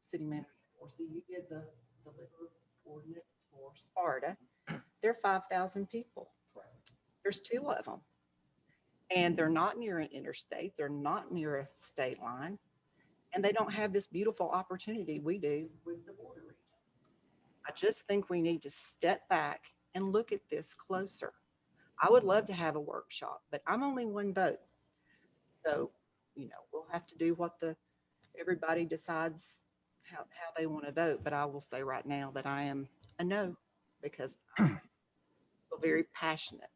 City Manager Dorsey, you did the liquor ordinance for Sparta. There are 5,000 people. There's 2 of them. And they're not near an interstate. They're not near a state line. And they don't have this beautiful opportunity we do with the border region. I just think we need to step back and look at this closer. I would love to have a workshop, but I'm only 1 vote. So, you know, we'll have to do what everybody decides how they want to vote. But I will say right now that I am a no, because I feel very passionate.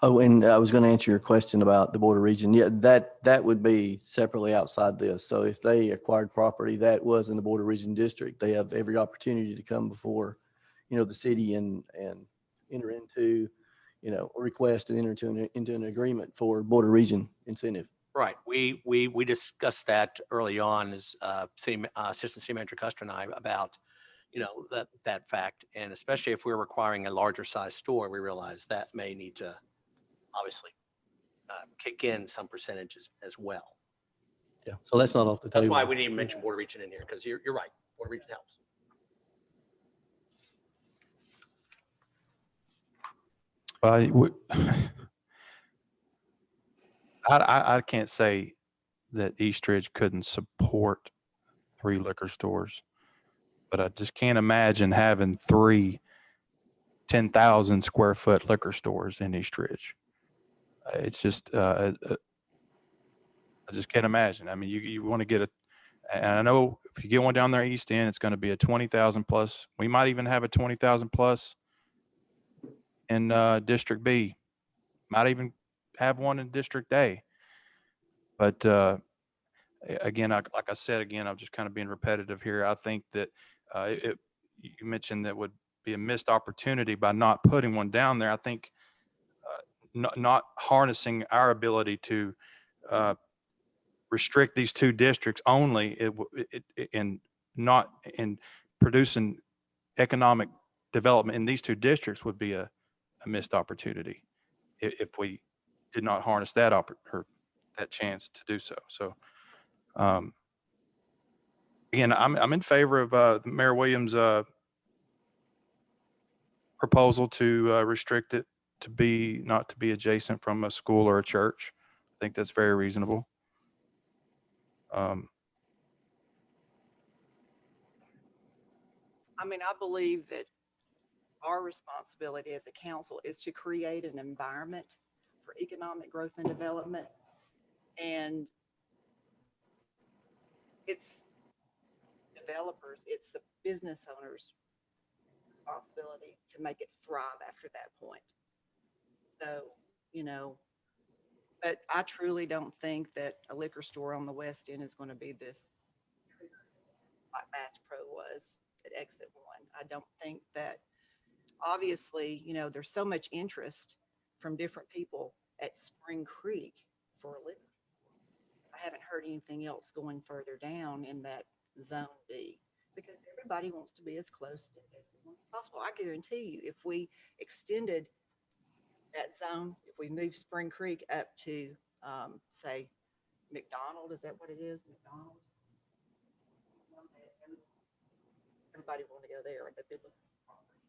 Oh, and I was going to answer your question about the border region. Yeah, that would be separately outside this. So if they acquired property that was in the border region district, they have every opportunity to come before, you know, the city and enter into, you know, a request and enter into an agreement for border region incentive. Right. We discussed that early on as Assistant City Manager Custer and I about, you know, that fact. And especially if we're requiring a larger size store, we realize that may need to obviously kick in some percentages as well. Yeah. So that's not off the table. That's why we didn't even mention border region in here, because you're right. Border region helps. I can't say that East Ridge couldn't support 3 liquor stores, but I just can't imagine having 3 10,000 square foot liquor stores in East Ridge. It's just, I just can't imagine. I mean, you want to get and I know if you get one down there East End, it's going to be a 20,000 plus. We might even have a 20,000 plus in District B. Might even have one in District A. But again, like I said, again, I'm just kind of being repetitive here. I think that you mentioned that would be a missed opportunity by not putting one down there. I think not harnessing our ability to restrict these two districts only and not in producing economic development in these two districts would be a missed opportunity if we did not harness that or that chance to do so. So again, I'm in favor of Mayor Williams' proposal to restrict it to not to be adjacent from a school or a church. I think that's very reasonable. I mean, I believe that our responsibility as a council is to create an environment for economic growth and development. And it's developers, it's the business owners' responsibility to make it thrive after that point. So, but I truly don't think that a liquor store on the West End is going to be this like Bass Pro was at Exit 1. I don't think that, obviously, there's so much interest from different people at Spring Creek for a liquor. I haven't heard anything else going further down in that Zone B because everybody wants to be as close to Exit 1 as possible. I guarantee you, if we extended that zone, if we moved Spring Creek up to, say, McDonald, is that what it is? McDonald? Everybody want to go there, but they're looking for property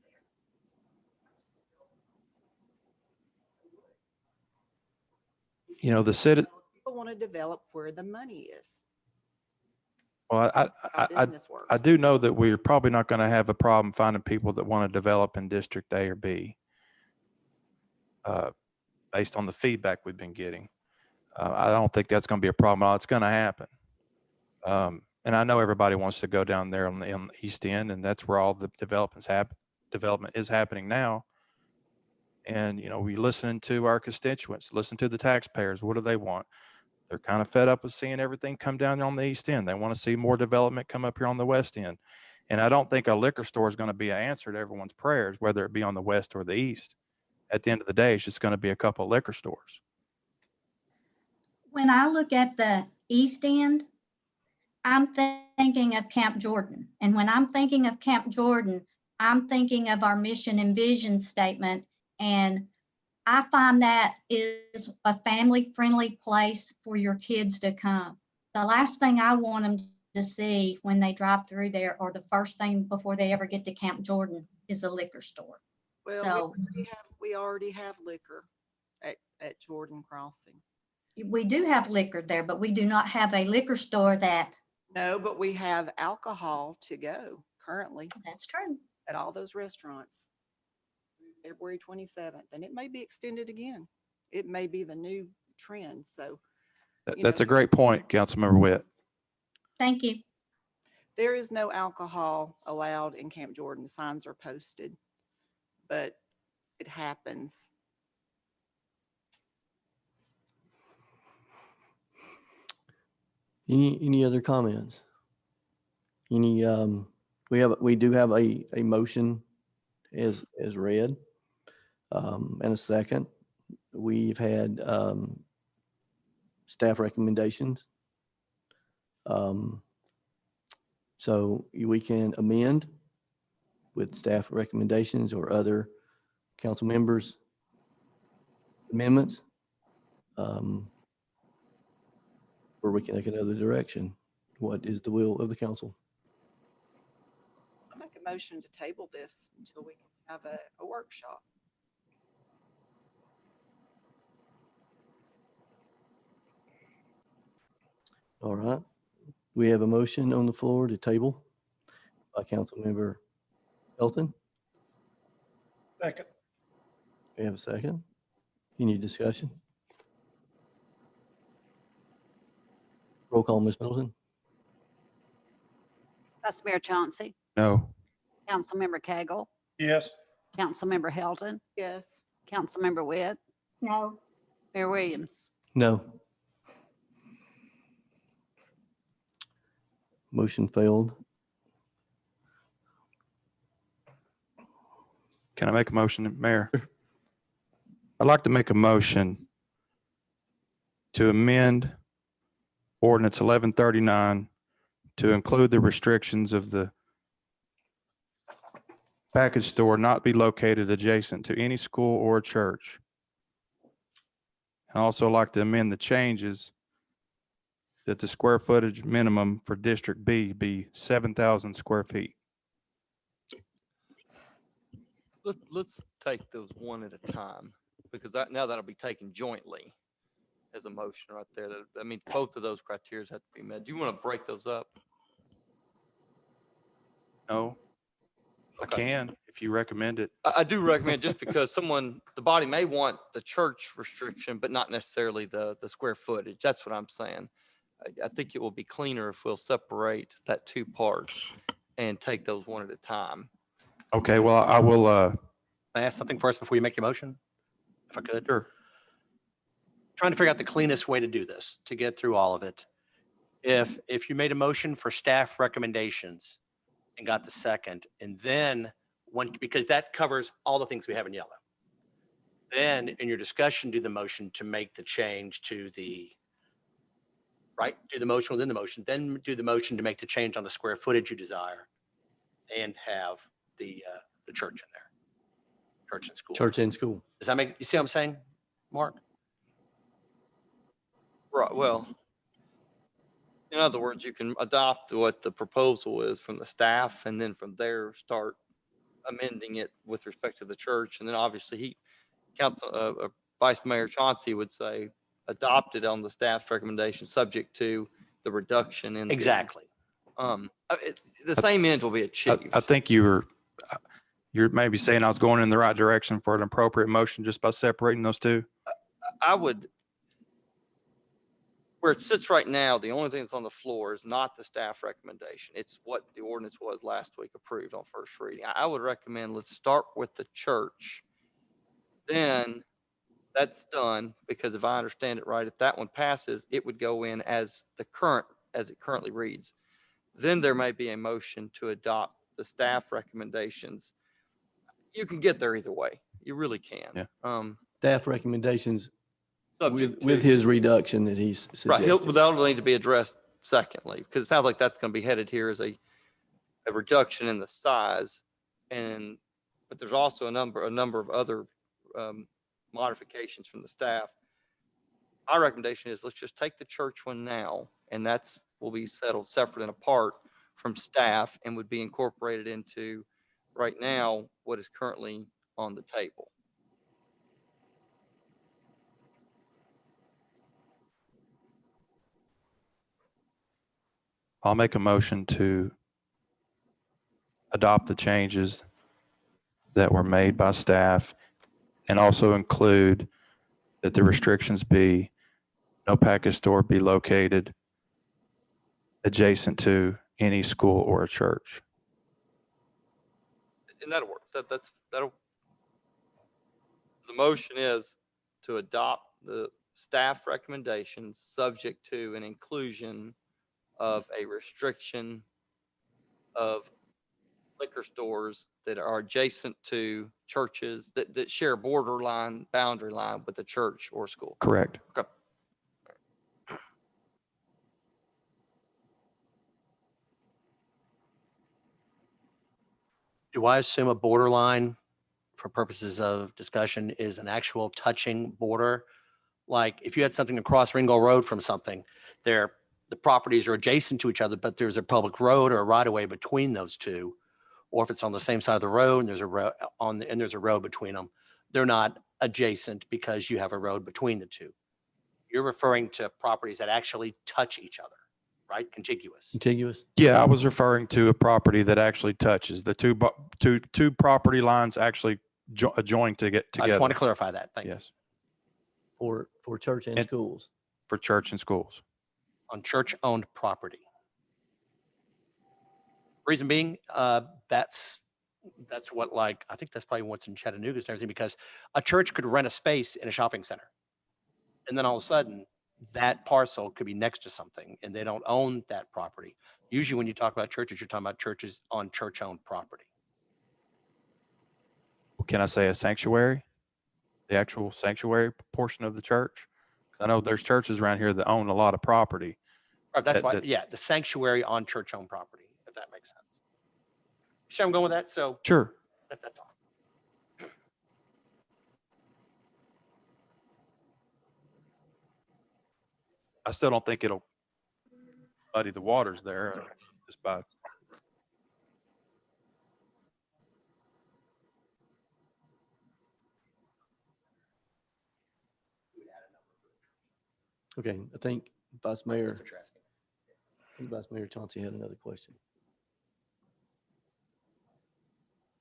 there. The city. People want to develop where the money is. Well, Business works. I do know that we're probably not going to have a problem finding people that want to develop in District A or B, based on the feedback we've been getting. I don't think that's going to be a problem. It's going to happen. And I know everybody wants to go down there on the East End, and that's where all the development is happening now. And, we listening to our constituents, listen to the taxpayers. What do they want? They're kind of fed up with seeing everything come down on the East End. They want to see more development come up here on the West End. And I don't think a liquor store is going to be an answer to everyone's prayers, whether it be on the West or the East. At the end of the day, it's just going to be a couple of liquor stores. When I look at the East End, I'm thinking of Camp Jordan. And when I'm thinking of Camp Jordan, I'm thinking of our mission and vision statement. And I find that is a family-friendly place for your kids to come. The last thing I want them to see when they drive through there, or the first thing before they ever get to Camp Jordan, is a liquor store. Well, So we already have liquor at Jordan Crossing. we do have liquor there, but we do not have a liquor store that. No, but we have alcohol to go currently That's true. at all those restaurants. February 27th, and it may be extended again. It may be the new trend. So That's a great point, Councilmember Witt. Thank you. there is no alcohol allowed in Camp Jordan. Signs are posted, but it happens. Any other comments? We do have a motion as read, and a second. We've had staff recommendations. So we can amend with staff recommendations or other council members' amendments. Or we can take another direction. What is the will of the council? I make a motion to table this until we can have a workshop. All right. We have a motion on the floor to table by Councilmember Elton. Second. We have a second. Any discussion? Roll call, Ms. Middleton. Vice Mayor Chauncey, No. Councilmember Cagle, Yes. Councilmember Hilton, Yes. Councilmember Witt, No. Mayor Williams. No. Motion failed. Can I make a motion, Mayor? I'd like to make a motion to amend ordinance 1139 to include the restrictions of the package store not be located adjacent to any school or church. I also like to amend the changes that the square footage minimum for District B be 7,000 square feet. Let's take those one at a time, because now that'll be taken jointly as a motion right there. I mean, both of those criteria have to be met. Do you want to break those up? No, I Okay. can if you recommend it. I do recommend, just because the body may want the church restriction, but not necessarily the square footage. That's what I'm saying. I think it will be cleaner if we'll separate that two parts and take those one at a time. Okay, well, I will, Can I ask something first before you make your motion? If I could. sure. Trying to figure out the cleanest way to do this, to get through all of it. If you made a motion for staff recommendations and got the second, and then because that covers all the things we have in yellow. Then in your discussion, do the motion to make the change to do the motion within the motion, then do the motion to make the change on the square footage you desire and have the church in there. Church and school. Church and school. Does that make, you see what I'm saying, Mark? Right, well, in other words, you can adopt what the proposal is from the staff, and then from there start amending it with respect to the church. And then obviously Vice Mayor Chauncey would say adopted on the staff's recommendation, subject to the reduction in. Exactly. The same end will be achieved. I think you're maybe saying I was going in the right direction for an appropriate motion just by separating those two. I would, where it sits right now, the only thing that's on the floor is not the staff recommendation. It's what the ordinance was last week approved on first reading. I would recommend let's start with the church. Then that's done, because if I understand it right, if that one passes, it would go in as it currently reads. Then there may be a motion to adopt the staff recommendations. You can get there either way. You really can. Yeah. Staff recommendations Subject with to- his reduction that he's Right, suggested. that'll need to be addressed secondly, because it sounds like that's going to be headed here as a reduction in the size, but there's also a number of other modifications from the staff. My recommendation is let's just take the church one now, and will be settled separate and apart from staff, and would be incorporated into right now what is currently on the table. I'll make a motion to adopt the changes that were made by staff, and also include that the restrictions be no package store be located adjacent to any school or a church. And that'll work. The motion is to adopt the staff recommendations subject to an inclusion of a restriction of liquor stores that are adjacent to churches that share boundary line with the church or school. Correct. Okay. Do I assume a borderline, for purposes of discussion, is an actual touching border? Like if you had something across Ringo Road from something, the properties are adjacent to each other, but there's a public road or a right of way between those two. Or if it's on the same side of the road and there's a road and there's a road between them, they're not adjacent because you have a road between the two. You're referring to properties that actually touch each other, right? Contiguous. Contiguous. Yeah, I was referring to a property that actually touches the two property lines actually join to get together. I just want to clarify that. Thank you. Yes, For church and And- schools. for church and schools. on church-owned property. Reason being, that's what, like, I think that's probably what's in Chattanooga and everything, because a church could rent a space in a shopping center. And then all of a sudden, that parcel could be next to something and they don't own that property. Usually when you talk about churches, you're talking about churches on church-owned property. Can I say a sanctuary? The actual sanctuary portion of the church? 'Cause I know there's churches around here that own a lot of property. Or that's That- why, that- yeah, the sanctuary on church-owned property, if that makes sense. You see where I'm going with that? So Sure. that's all. I still don't think it'll muddy the waters there just by. Okay, I think Vice Mayor, That's what you're asking. I think Vice Mayor Chauncey had another question.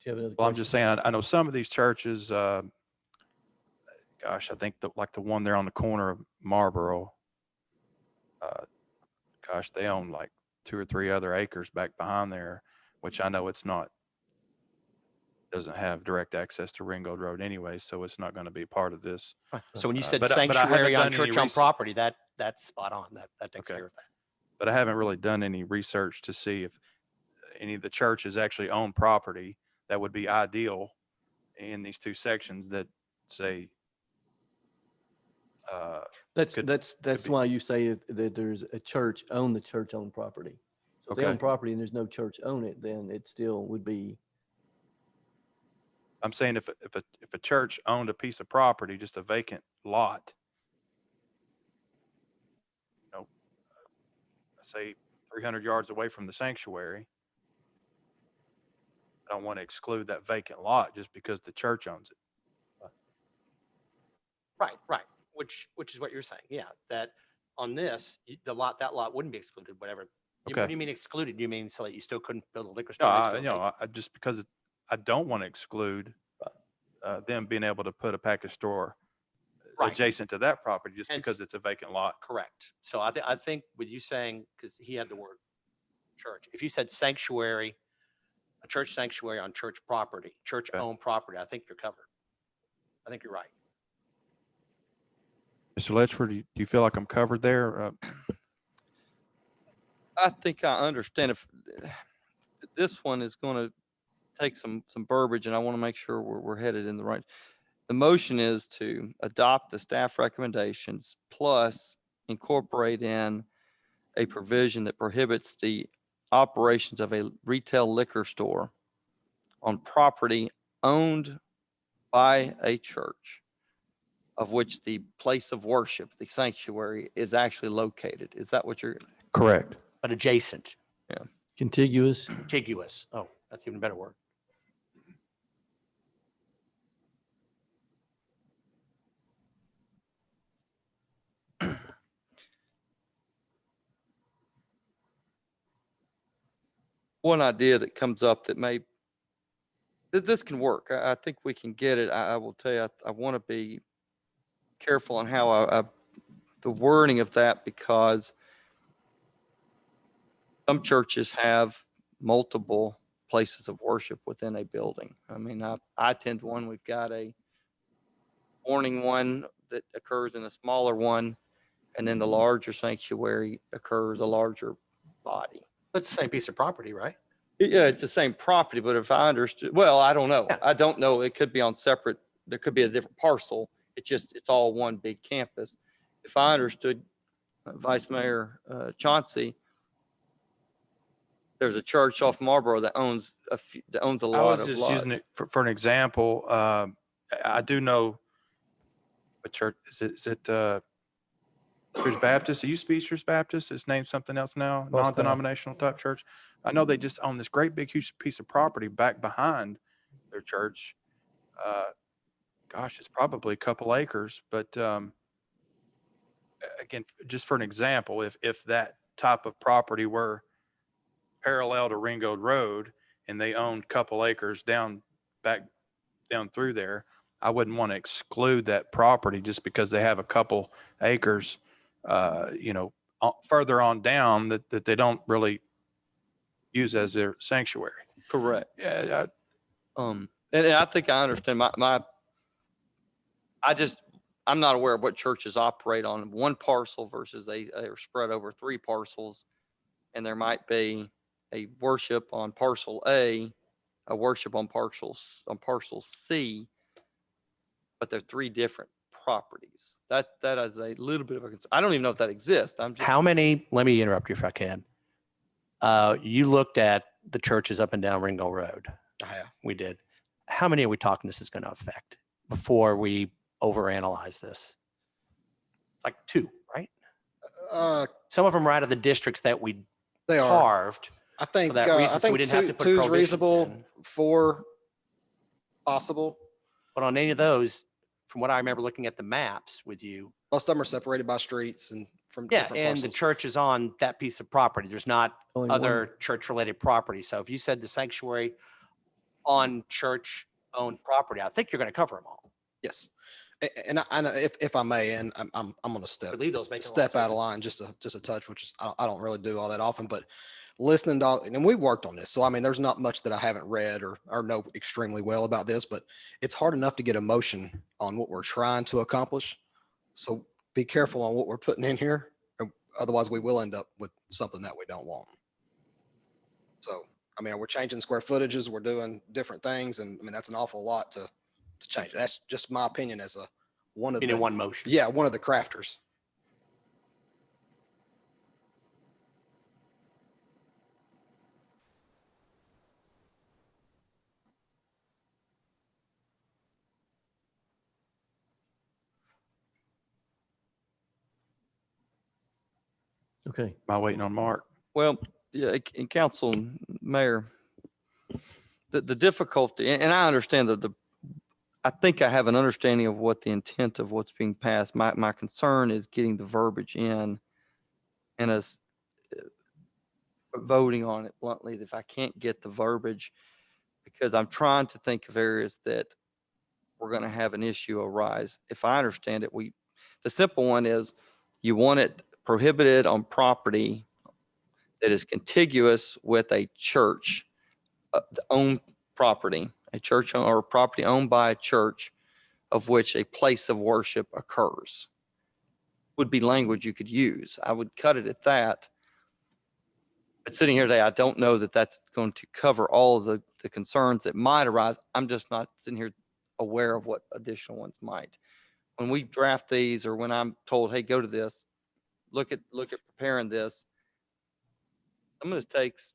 Do you have another Well, I'm question? just saying, I know some of these churches, gosh, I think like the one there on the corner of Marlboro, gosh, they own like 2 or 3 other acres back behind there, which I know doesn't have direct access to Ringgold Road anyway, so it's not going to be part of this. So when you Uh, said but I haven't sanctuary on done any church-owned research. property, that's spot on. That takes Okay. care of that. But I haven't really done any research to see if any of the churches actually own property that would be ideal in these 2 sections that say, That's, could- that's be- why you say that there's a church own the church-owned property. So if they own Okay. property and there's no church own it, then it still would be, I'm saying if a church owned a piece of property, just a vacant lot, you know, say 300 yards away from the sanctuary, I don't want to exclude that vacant lot just because the church owns it. Right. Which is what you're saying. Yeah, that on this, that lot wouldn't be excluded, whatever. What Okay. do you mean excluded? You mean so that you still couldn't build a liquor No, store next to it? I just because I don't want to exclude them being able to put a package store Right. adjacent to that property just Hence- because it's a vacant lot. Correct. So I think with you saying, because he had the word church, if you said sanctuary, a church sanctuary on church property, church-owned property, I think you're covered. I think you're right. Mr. Letchford, do you feel like I'm covered there? I think I understand if this one is going to take some verbiage, and I want to make sure we're headed in the right. The motion is to adopt the staff recommendations plus incorporate in a provision that prohibits the operations of a retail liquor store on property owned by a church of which the place of worship, the sanctuary, is actually located. Is that what you're? Correct. But adjacent, contiguous. contiguous. Oh, that's even a better word. One idea that comes up that this can work. I think we can get it. I will tell you, I want to be careful on how the wording of that, because some churches have multiple places of worship within a building. I mean, I attend one, we've got a morning one that occurs in a smaller one, and then the larger sanctuary occurs a larger body. That's the same piece of property, right? Yeah, it's the same property, but if I understood, well, I don't know. I don't know. It could be on separate, there could be a different parcel. It's all one big campus. If I understood Vice Mayor Chauncey, there's a church off Marlboro that owns a I lot was of just lots. using it for an example. I do know a church. Is it Eastridge Baptist? It used to be Eastridge Baptist. It's named something else now. Cross path. Non-denominational type church. I know they just own this great big huge piece of property back behind their church. Gosh, it's probably a couple acres. But again, just for an example, if that type of property were parallel to Ringgold Road and they owned a couple acres down through there, I wouldn't want to exclude that property just because they have a couple acres, further on down that they don't really use as their sanctuary. Correct. Yeah, And I think I understand I'm not aware of what churches operate on one parcel versus they are spread over 3 parcels. And there might be a worship on parcel A, a worship on parcel C, but they're 3 different properties. That is a little bit of a concern. I don't even know if that exists. I'm just. How many, let me interrupt you if I can. You looked at the churches up and down Ringo Road. I have. We did. How many are we talking this is going to affect before we overanalyze this? Like 2, right? Some of them are out of the districts that we They are. carved. I think, that reason, so we didn't have to put 2 is prohibitions reasonable, in. 4 possible. But on any of those, from what I remember looking at the maps with you, Most of them are separated by streets and from yeah, different and the parcels. church is on that piece of property. There's not Only one. other church-related property. So if you said the sanctuary on church-owned property, I think you're going to cover them all. Yes. And if I may, and I'm going to step But leave those making a lot step out of sense. line just a touch, which is I don't really do all that often, but listening to and we worked on this. So I mean, there's not much that I haven't read or know extremely well about this, but it's hard enough to get emotion on what we're trying to accomplish. So be careful on what we're putting in here, or otherwise we will end up with something that we don't want. So I mean, we're changing square footages, we're doing different things, and I mean that's an awful lot to change. That's just my opinion as one of In the one motion. Yeah, one of the crafters. Okay. am I waiting on Mark? Well, yeah, and council, mayor, the difficulty, and I understand that I think I have an understanding of what the intent of what's being passed. My concern is getting the verbiage in and us voting on it bluntly. If I can't get the verbiage, because I'm trying to think of areas that we're going to have an issue arise. If I understand it, the simple one is you want it prohibited on property that is contiguous with a church owned property, a church or property owned by a church of which a place of worship occurs. Would be language you could use. I would cut it at that. But sitting here today, I don't know that that's going to cover all of the concerns that might arise. I'm just not sitting here aware of what additional ones might. When we draft these, or when I'm told, hey, go to this, look at preparing this, some of this takes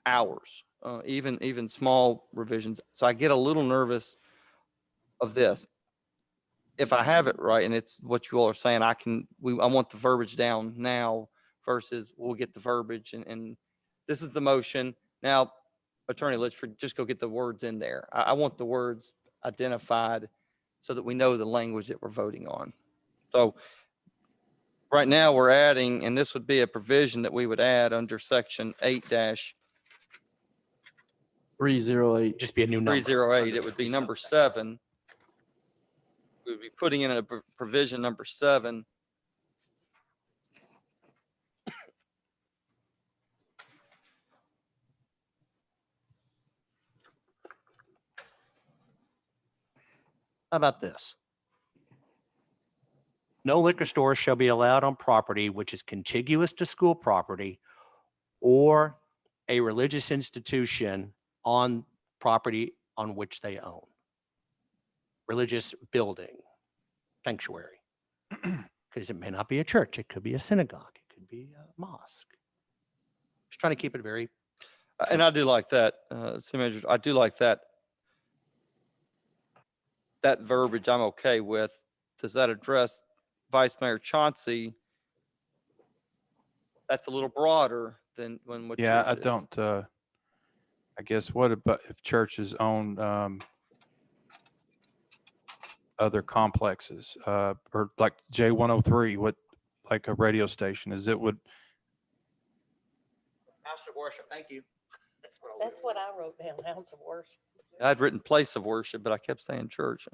hours, even small revisions. So I get a little nervous of this. If I have it right, and it's what you all are saying, I want the verbiage down now versus we'll get the verbiage and this is the motion. Now, Attorney Litchford, just go get the words in there. I want the words identified so that we know the language that we're voting on. So right now we're adding, and this would be a provision that we would add under section 308. Just be a new number. 8-308. It would be number 7. We would be putting in a provision number 7. How about this? No liquor stores shall be allowed on property which is contiguous to school property or a religious institution on property on which they own. Religious building, sanctuary. Because it may not be a church. It could be a synagogue. It could be a mosque. Just trying to keep it very. And I do like that, City Manager. I do like that. That verbiage I'm okay with. Does that address Vice Mayor Chauncey? That's a little broader than what. Yeah, I yours is. don't, I guess what about if churches own other complexes, or like J103, like a radio station, is it would, House of worship, thank you. That's what I wrote down, house of worship. I'd written place of worship, but I kept saying church.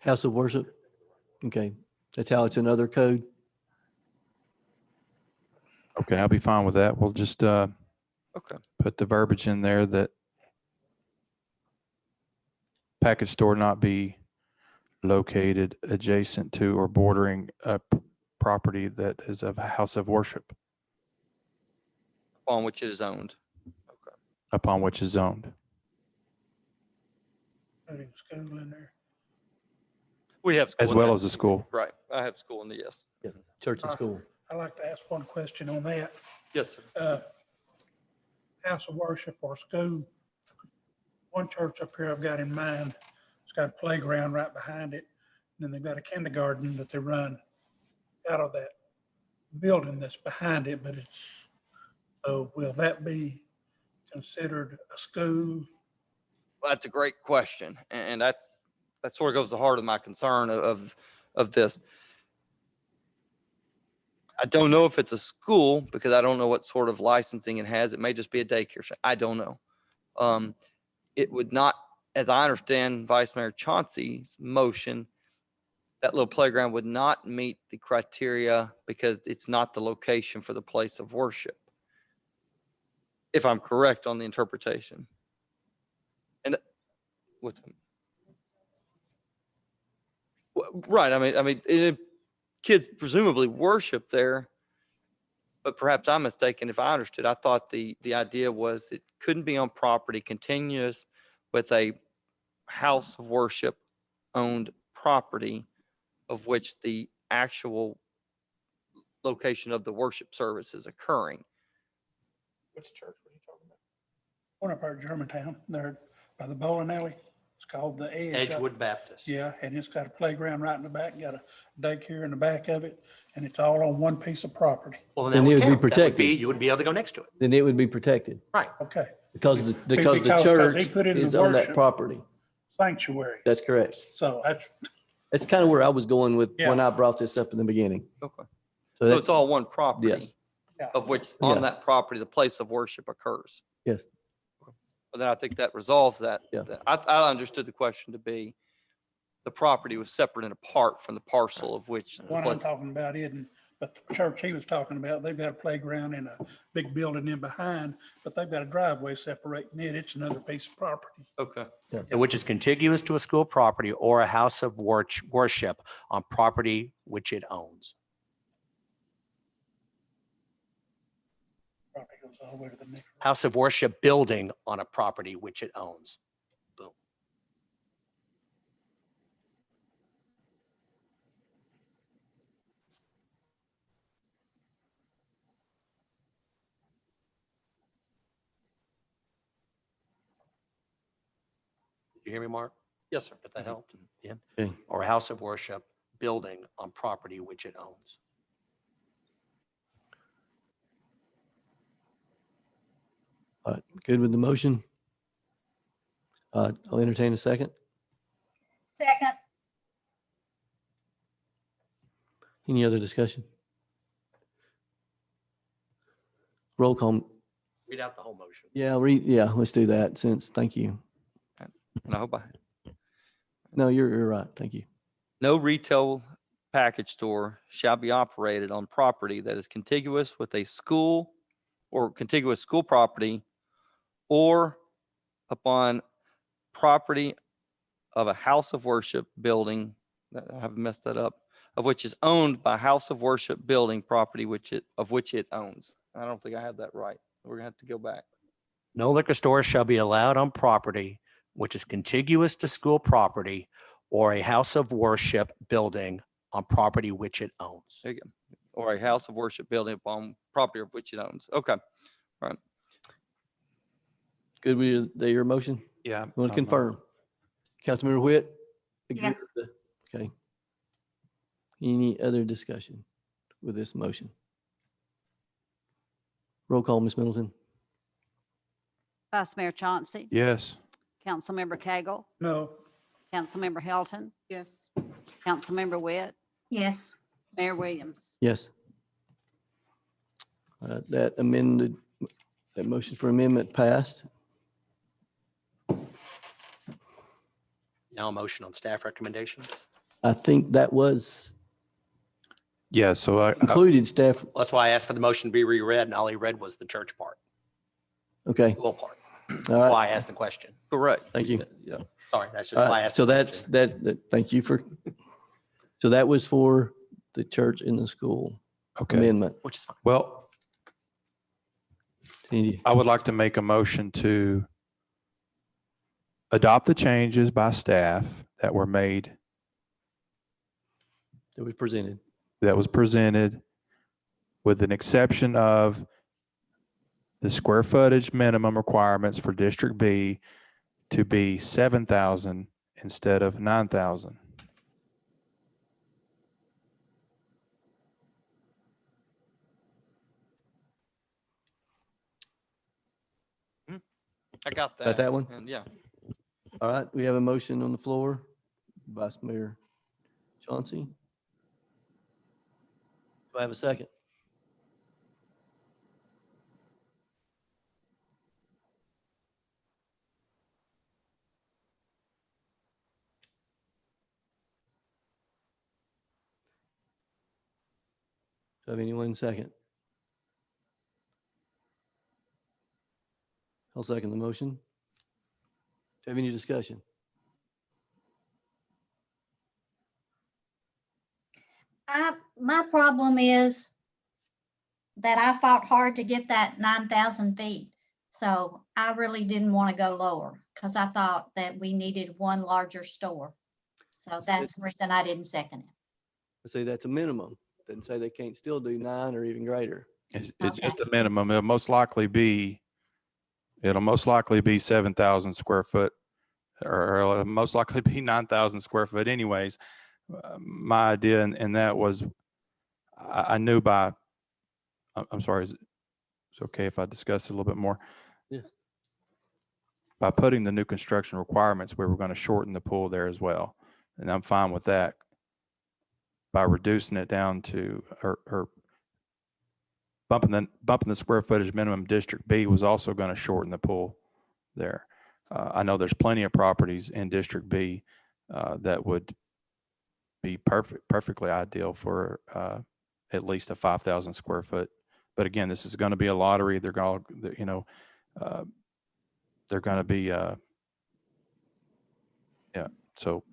House of worship? Okay, that's how it's in other code. Okay, I'll be fine with that. We'll just Okay. put the verbiage in there that package store not be located adjacent to or bordering a property that is of a house of worship On which it is owned. Okay. upon which is zoned. Putting school in there. We have. school As in well that. as the school. Right. I have school in the yes. Church and school. I'd like to ask one question on that. Yes, sir. House of worship or school. One church up here I've got in mind, it's got a playground right behind it. And then they've got a kindergarten that they run out of that building that's behind it, but it's, so will that be considered a school? Well, that's a great question. And that sort of goes to the heart of my concern of this. I don't know if it's a school because I don't know what sort of licensing it has. It may just be a daycare. I don't know. It would not, as I understand Vice Mayor Chauncey's motion, that little playground would not meet the criteria because it's not the location for the place of worship. If I'm correct on the interpretation. And with him. Right. I mean, kids presumably worship there, but perhaps I'm mistaken. If I understood, I thought the idea was it couldn't be on property continuous with a house of worship owned property of which the actual location of the worship service is occurring. Which church were you talking about? One up there at Germantown, there by the bowling alley. It's called the Edge. Edgewood Baptist. Yeah, and it's got a playground right in the back, got a daycare in the back of it, and it's all on one piece of property. Well, Then it would be count. That would protected. You would be able to go next to it. Then it would be protected Right. Okay, because the Because he church put it in is the on that worship. property. sanctuary. That's correct. So that's, That's kind of where I was going with when Yeah. I brought this up in the beginning. Okay. So So that's, it's all one property yes, yeah. of which Yeah. on that property, the place of worship occurs. yes. But then I think that resolves that. Yeah. I understood the question to be the property was separate and apart from the parcel of which. the What I'm place- talking about isn't, but the church he was talking about, they've got a playground and a big building in behind, but they've got a driveway separating it. It's another piece of property. Okay. Which is contiguous to a school property or a house of worship on property which it owns. Property goes all the way to the next. House of worship building on a property which it owns. Boom. Did you hear me, Mark? Yes, sir. If that helped? Yeah. Okay. Or a house of worship building on property which it owns. All right, good with the motion? I'll entertain a second. Second. Any other discussion? Roll call. Read out the whole motion. Yeah, let's do that thank you. And I hope I. No, you're right. Thank you. No retail package store shall be operated on property that is contiguous with a school or contiguous school property or upon property of a house of worship building, I have messed that up, of which is owned by house of worship building property of which it owns. I don't think I have that right. We're gonna have to go back. No liquor store shall be allowed on property which is contiguous to school property or a house of worship building on property which it owns. There you go. Or a house of worship building upon property of which it owns. Okay. Good with your motion? Yeah. You want to confirm? Councilmember Whit? Agree Yes. with Okay. Any other discussion with this motion? Roll call, Ms. Middleton. Vice Mayor Chauncey, Yes. Councilmember Cagle, No, Councilmember Helton, Yes. Councilmember Witt, Yes. Mayor Williams. Yes. That motion for amendment passed. Now a motion on staff recommendations. I think that was Yeah, so included staff. That's why I asked for the motion to be reread, and all he read was the church part, Okay. school part. All That's right. why I asked the question. Correct. Thank you. Yeah. Sorry, that's just All why I right. asked. So the that's, question. thank you for, so that was for the church in the school okay. amendment. Which is fine. Well, Any- I would like to make a motion to adopt the changes by staff that were made, That was presented. that was presented, with an exception of the square footage minimum requirements for District B to be 7,000 instead of 9,000. I got that. Got that one? And yeah, All right. We have a motion on the floor. Vice Mayor Chauncey. Do I have a second? Do I have anyone second? I'll second the motion. Do you have any discussion? My problem is that I fought hard to get that 9,000 feet. So I really didn't want to go lower because I thought that we needed one larger store. So that's the reason I didn't second it. I say that's a minimum. Doesn't say they can't still do 9 or even greater. It's Okay. just a minimum. It'll most likely be 7,000 square foot, or it'll most likely be 9,000 square foot anyways. My idea and that was, I knew by, I'm sorry, is it okay if I discuss it a little bit more? Yeah. By putting the new construction requirements, we were going to shorten the pool there as well. And I'm fine with that. By reducing it down to, or bumping the square footage minimum, District B was also going to shorten the pool there. I know there's plenty of properties in District B that would be perfectly ideal for at least a 5,000 square foot. But again, this is going to be a lottery. They're going to, they're going to be, yeah. So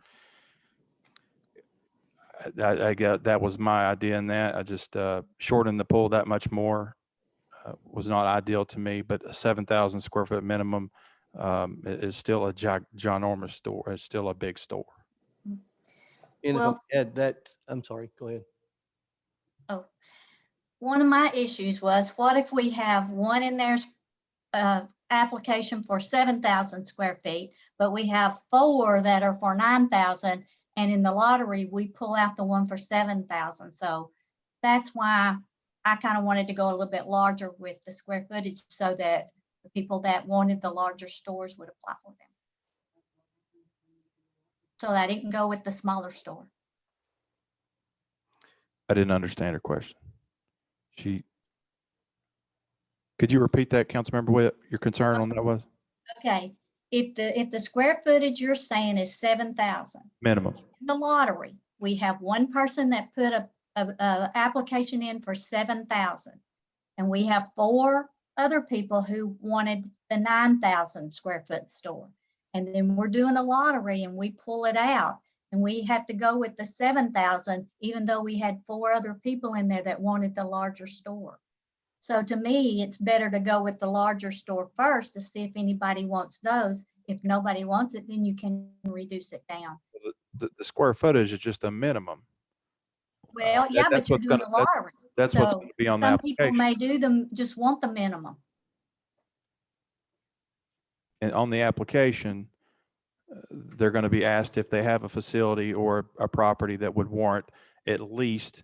I got, that was my idea in that. I just shortened the pool that much more was not ideal to me, but a 7,000 square foot minimum is still a ginormous store. It's still a big store. And if I Well- add that, I'm sorry, go ahead. One of my issues was, what if we have one in there's application for 7,000 square feet, but we have 4 that are for 9,000, and in the lottery, we pull out the one for 7,000. So that's why I kind of wanted to go a little bit larger with the square footage so that the people that wanted the larger stores would apply for them. So that it can go with the smaller store. I didn't understand her question. Could you repeat that, Councilmember Witt? Your concern on that was? Okay, if the square footage you're saying is 7,000. Minimum. In the lottery, we have one person that put a application in for 7,000. And we have 4 other people who wanted the 9,000 square foot store. And then we're doing a lottery and we pull it out and we have to go with the 7,000, even though we had 4 other people in there that wanted the larger store. So to me, it's better to go with the larger store first to see if anybody wants those. If nobody wants it, then you can reduce it down. The square footage is just a minimum. Well, yeah, but you're doing a lottery. That's what's So going to be on the some people application. may do them, just want the minimum. And on the application, they're going to be asked if they have a facility or a property that would warrant at least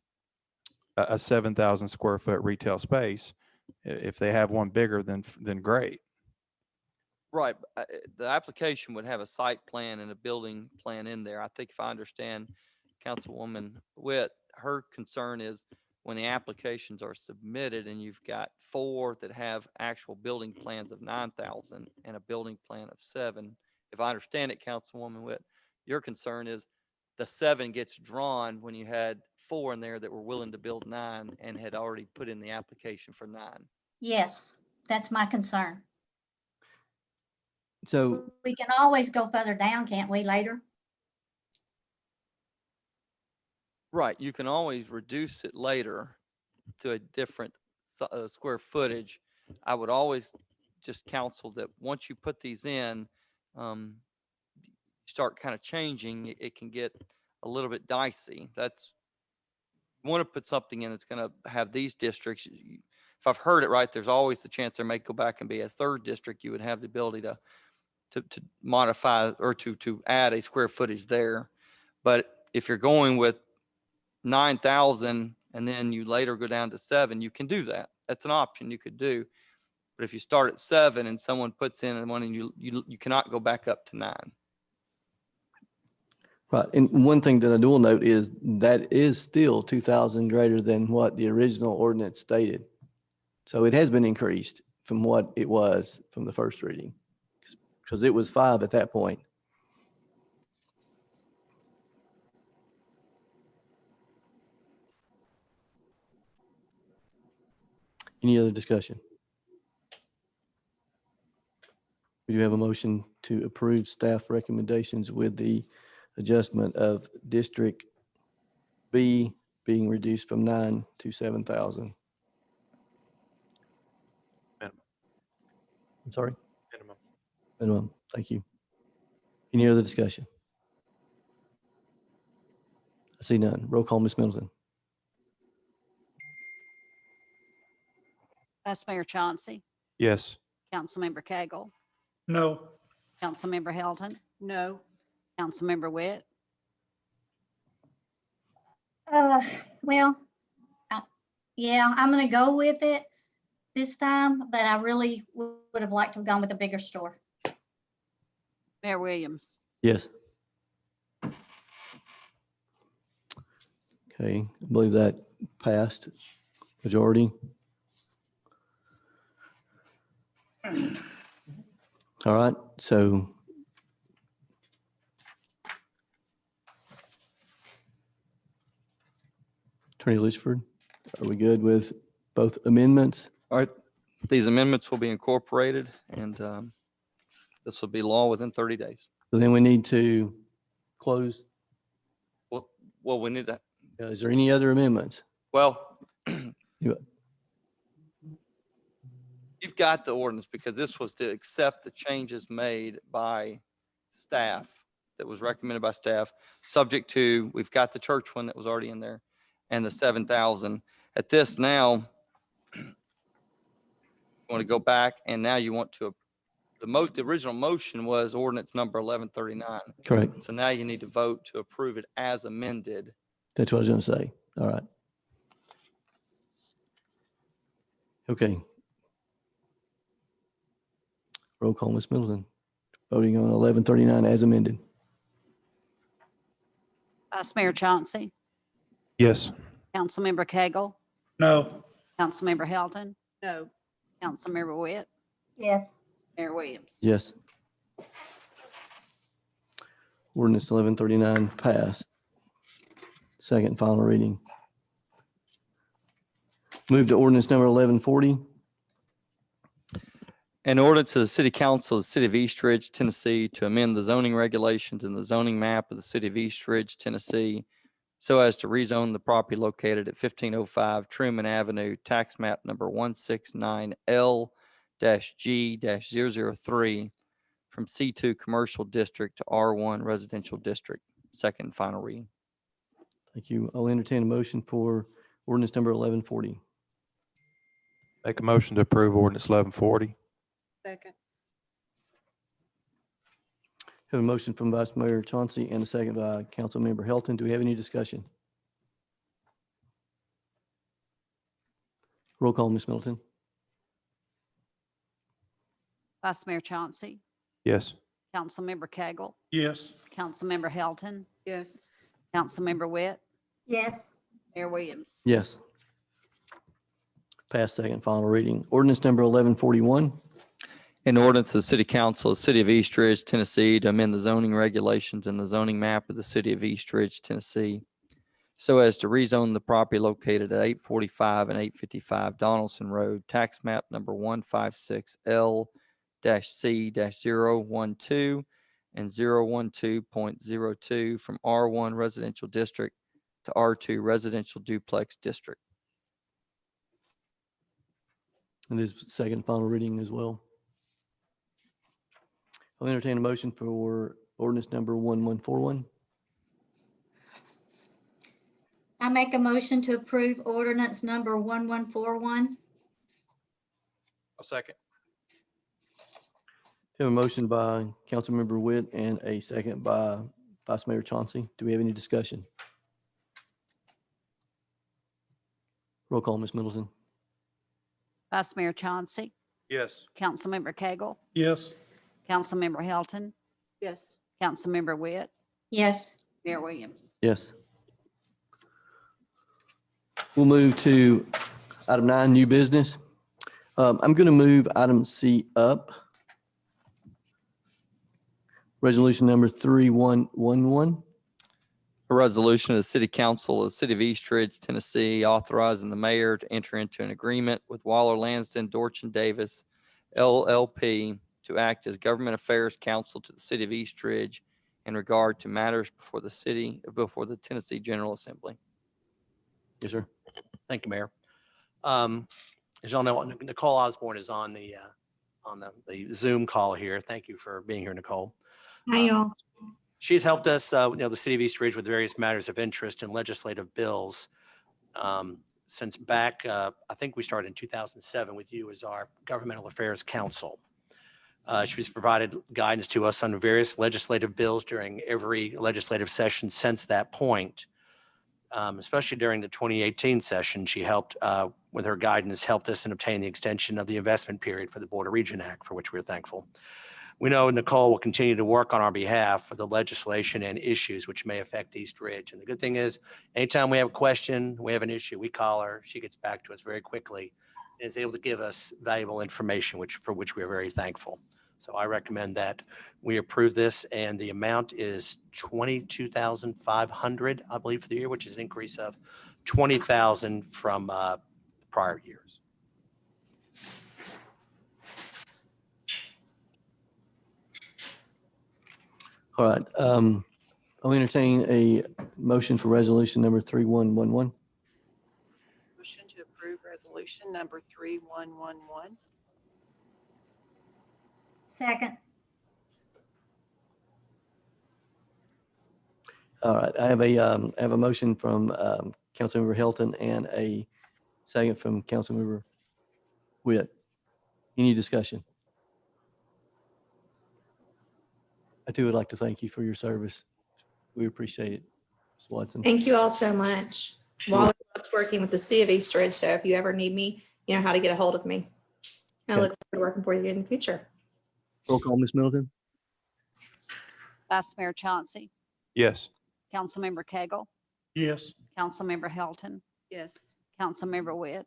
a 7,000 square foot retail space. If they have one bigger, then great. right. The application would have a site plan and a building plan in there. I think if I understand Councilwoman Witt, her concern is when the applications are submitted and you've got 4 that have actual building plans of 9,000 and a building plan of 7. If I understand it, Councilwoman Witt, Your concern is the 7 gets drawn when you had 4 in there that were willing to build 9 and had already put in the application for 9. Yes, that's my concern. So, We can always go further down, can't we, later? Right, you can always reduce it later to a different square footage. I would always just counsel that once you put these in, start kind of changing, it can get a little bit dicey. You want to put something in that's going to have these districts. If I've heard it right, there's always the chance there may go back and be a 3rd district. You would have the ability to modify or to add a square footage there. But if you're going with 9,000 and then you later go down to 7, you can do that. That's an option you could do. But if you start at 7 and someone puts in one and you cannot go back up to 9. right. And one thing that I will note is that is still 2,000 greater than what the original ordinance stated. So it has been increased from what it was from the first reading, because it was 5 at that point. Any other discussion? We do have a motion to approve staff recommendations with the adjustment of District B being reduced from 9 to 7,000. Minimum. I'm sorry? Minimum. Minimum. Thank you. Any other discussion? I see none. Roll call, Ms. Middleton. Vice Mayor Chauncey, Yes. Councilmember Cagle, No. Councilmember Helton, No. Councilmember Witt, Well, yeah, I'm gonna go with it this time, but I really would have liked to have gone with a bigger store. Mayor Williams. Yes. Okay, I believe that passed majority. All right, so Attorney Lucifer, are we good with both amendments? All right, these amendments will be incorporated and this will be law within 30 days. So then we need to close. Well, we need that. Is there any other amendments? Well, You- you've got the ordinance because this was to accept the changes made by staff that was recommended by staff, subject to, we've got the church one that was already in there and the 7,000. At this now, you want to go back and now you want to, the original motion was ordinance number 1139. Correct. So now you need to vote to approve it as amended. That's what I was going to say. All right. Okay. Roll call, Ms. Middleton. Voting on 1139 as amended. Vice Mayor Chauncey, Yes. Councilmember Cagle, No. Councilmember Helton, No. Councilmember Witt, Yes. Mayor Williams. Yes. Ordinance 1139 passed. Second and final reading. Move to ordinance number 1140. An ordinance of the City Council of the City of East Ridge, Tennessee, to amend the zoning regulations and the zoning map of the City of East Ridge, Tennessee, so as to rezone the property located at 1505 Truman Avenue, tax map number 169L-G-003, from C2 Commercial District to R1 Residential District. Second and final reading. Thank you. I'll entertain a motion for ordinance number 1140. Make a motion to approve ordinance 1140. Second. Have a motion from Vice Mayor Chauncey and a second by Councilmember Helton. Do we have any discussion? Roll call, Ms. Middleton. Vice Mayor Chauncey, Yes. Councilmember Cagle, Yes. Councilmember Helton, Yes. Councilmember Witt, Yes. Mayor Williams. Yes. Pass second and final reading. Ordinance number 1141. An ordinance of the City Council of the City of East Ridge, Tennessee, to amend the zoning regulations and the zoning map of the City of East Ridge, Tennessee, so as to rezone the property located at 845 and 855 Donaldson Road, tax map number 156L-C-012 and 012.02 from R1 Residential District to R2 Residential Duplex District. And this is second and final reading as well. I'll entertain a motion for ordinance number 1141. I make a motion to approve ordinance number 1141. I'll second. We have a motion by Councilmember Witt and a second by Vice Mayor Chauncey. Do we have any discussion? Roll call, Ms. Middleton. Vice Mayor Chauncey, Yes. Councilmember Cagle, Yes. Councilmember Helton, Yes. Councilmember Witt, Yes. Mayor Williams. Yes. We'll move to item 9, new business. I'm going to move item C up. Resolution number 3111. A resolution of the City Council of the City of East Ridge, Tennessee, authorizing the mayor to enter into an agreement with Waller Lansden Dorchin Davis LLP to act as government affairs counsel to the City of East Ridge in regard to matters before the Tennessee General Assembly. Yes, sir. Thank you, Mayor. As y'all know, Nicole Osborne is on the Zoom call here. Thank you for being here, Nicole. Hi, y'all. She's helped us, the City of East Ridge with various matters of interest and legislative bills since back, I think we started in 2007 with you as our governmental affairs counsel. She's provided guidance to us on various legislative bills during every legislative session since that point. Especially during the 2018 session, she helped with her guidance, helped us in obtaining the extension of the investment period for the Board of Regent Act, for which we're thankful. We know Nicole will continue to work on our behalf for the legislation and issues which may affect East Ridge. And the good thing is, anytime we have a question, we have an issue, we call her, she gets back to us very quickly and is able to give us valuable information, for which we are very thankful. So I recommend that we approve this, and the amount is $22,500, I believe, for the year, which is an increase of $20,000 from prior years. All right. I'll entertain a motion for resolution number 3111. Motion to approve resolution number 3111. Second. All right. I have a motion from Councilmember Helton and a second from Councilmember Witt. Any discussion? I too would like to thank you for your service. We appreciate it, Ms. Watson. Thank you all so much. Wally loves working with the City of East Ridge, so if you ever need me, you know how to get a hold of me. I Okay. look forward to working for you in the future. Roll call, Ms. Middleton. Vice Mayor Chauncey, Yes. Councilmember Cagle, Yes. Councilmember Helton, Yes. Councilmember Witt,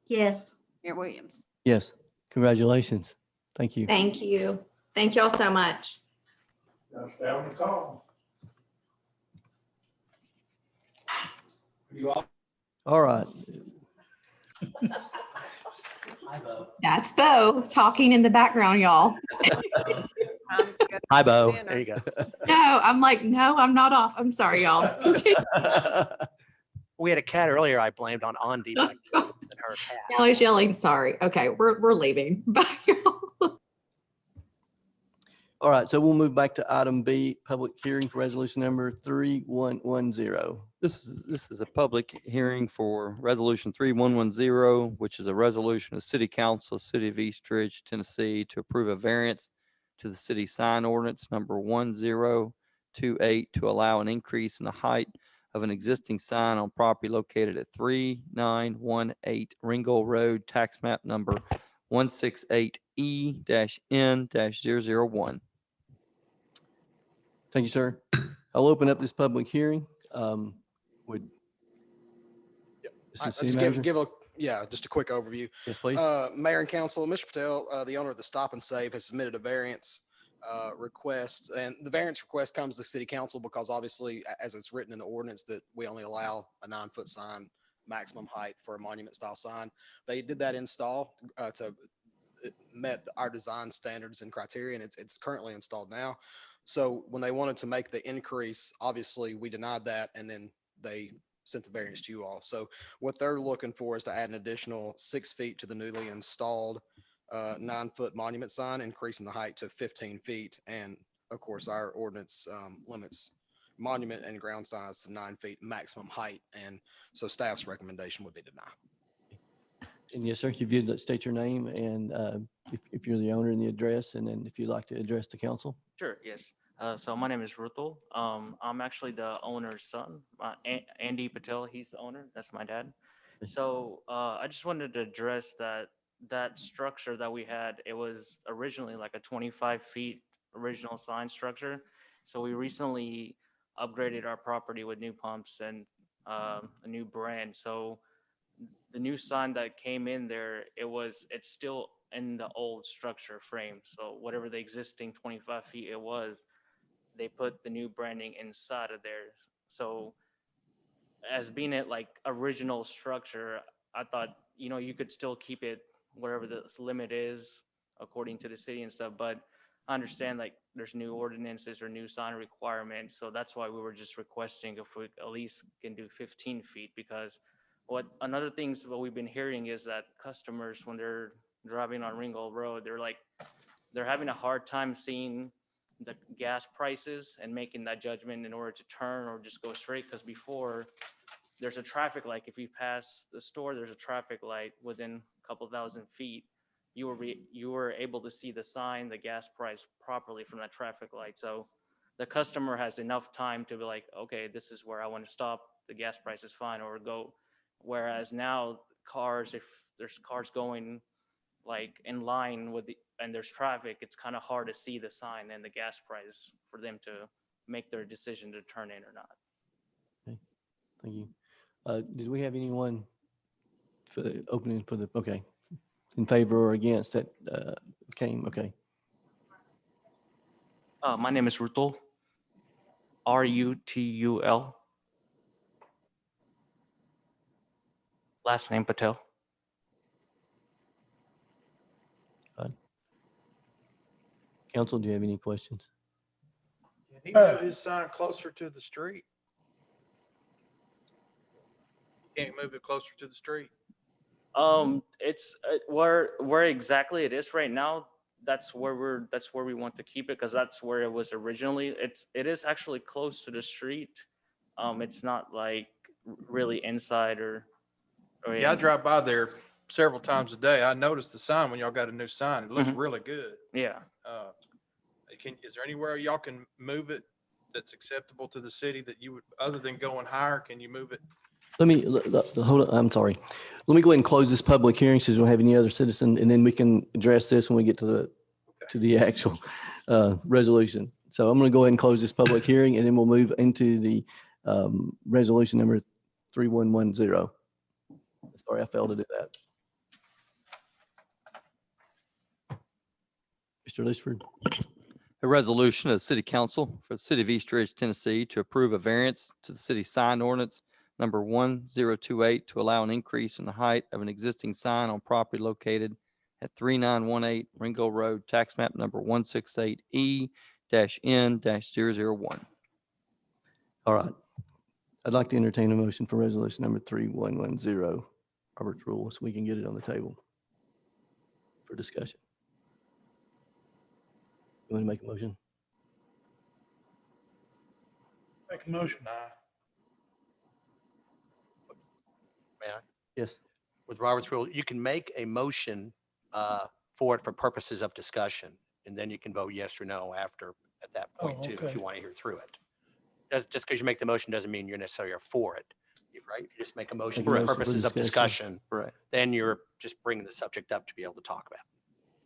Yes. Mayor Williams. Yes. Congratulations. Thank you. Thank you. Thank you all so much. All right. That's Bo talking in the background, y'all. Hi, Bo. There you go. No, I'm like, no, I'm not off. I'm sorry, y'all. We had a cat earlier I blamed on Andy. But I couldn't her cat. Now he's yelling, sorry. Okay, we're leaving. Bye, y'all. All right. So we'll move back to item B, public hearing for resolution number 3110. This is a public hearing for Resolution 3110, which is a resolution of City Council, City of East Ridge, Tennessee, to approve a variance to the city sign ordinance number 1028 to allow an increase in the height of an existing sign on property located at 3918 Ringgold Road, tax map number 168E-N-001. Thank you, sir. I'll open up this public hearing. Would I Mr. City just Manager? give a Yeah, just a quick overview. Yes, please. Mayor and council, Mr. Patel, the owner of the Stop and Save, has submitted a variance request, and the variance request comes to city council because obviously, as it's written in the ordinance, that we only allow a 9-foot sign maximum height for a monument style sign. They did that install it met our design standards and criteria, and it's currently installed now. So when they wanted to make the increase, obviously we denied that, and then they sent the variance to you all. So what they're looking for is to add an additional 6 feet to the newly installed 9-foot monument sign, increasing the height to 15 feet. And of course, our ordinance limits monument and ground signs to 9 feet maximum height. And so staff's recommendation would be deny. And yes, sir, if you'd state your name and if you're the owner and the address, and then if you'd like to address the council. Sure, yes. So my name is Ruthul. I'm actually the owner's son. Andy Patel, he's the owner. That's my dad. So I just wanted to address that structure that we had. It was originally like a 25 feet original sign structure. So we recently upgraded our property with new pumps and a new brand. So the new sign that came in there, it's still in the old structure frame. So whatever the existing 25 feet it was, they put the new branding inside of there. So as being it like original structure, I thought, you could still keep it wherever the limit is according to the city and stuff. But I understand like there's new ordinances or new sign requirements. So that's why we were just requesting if we at least can do 15 feet, because another things what we've been hearing is that customers, when they're driving on Ringgold Road, they're having a hard time seeing the gas prices and making that judgment in order to turn or just go straight. Because before, there's a traffic light. If you pass the store, there's a traffic light within a couple thousand feet. You were able to see the sign, the gas price properly from that traffic light. So the customer has enough time to be like, okay, this is where I want to stop. The gas price is fine, or go. Whereas now cars, if there's cars going like in line and there's traffic, it's kind of hard to see the sign and the gas price for them to make their decision to turn in or not. Okay, thank you. Did we have anyone for the opening for the, okay, in favor or against that came? Okay. My name is Rutul. Rutul. Last name Patel. Council, do you have any questions? Can he move his sign closer to the street? Can't move it closer to the street. It's where exactly it is right now. That's where we want to keep it, because that's where it was originally. It is actually close to the street. It's not like really inside or Yeah, I drive by there several times a day. I noticed the sign when y'all got a new sign. It looks Mhm. really good. Yeah. Is there anywhere y'all can move it that's acceptable to the city that you would, other than going higher, can you move it? Hold on, I'm sorry. Let me go ahead and close this public hearing so we don't have any other citizen, and then we can address this when we get to the actual resolution. So I'm going to go ahead and close this public hearing, and then we'll move into the resolution number 3110. Sorry, I failed to do that. Mr. Lisford. A resolution of the City Council for the City of East Ridge, Tennessee, to approve a variance to the city sign ordinance number 1028 to allow an increase in the height of an existing sign on property located at 3918 Ringgold Road, tax map number 168E-N-001. All right. I'd like to entertain a motion for resolution number 3110, Robert's Rule, so we can get it on the table for discussion. You want to make a motion? Make a motion. May I? Yes. With Robert's rule, you can make a motion for it for purposes of discussion, and then you can vote yes or no after at that point too, if okay. you want to hear through it. Just because you make the motion doesn't mean you're necessarily for it, right? You just make a motion Make a for motion for purposes of discussion. Right. Then you're just bringing the subject up to be able to talk about it.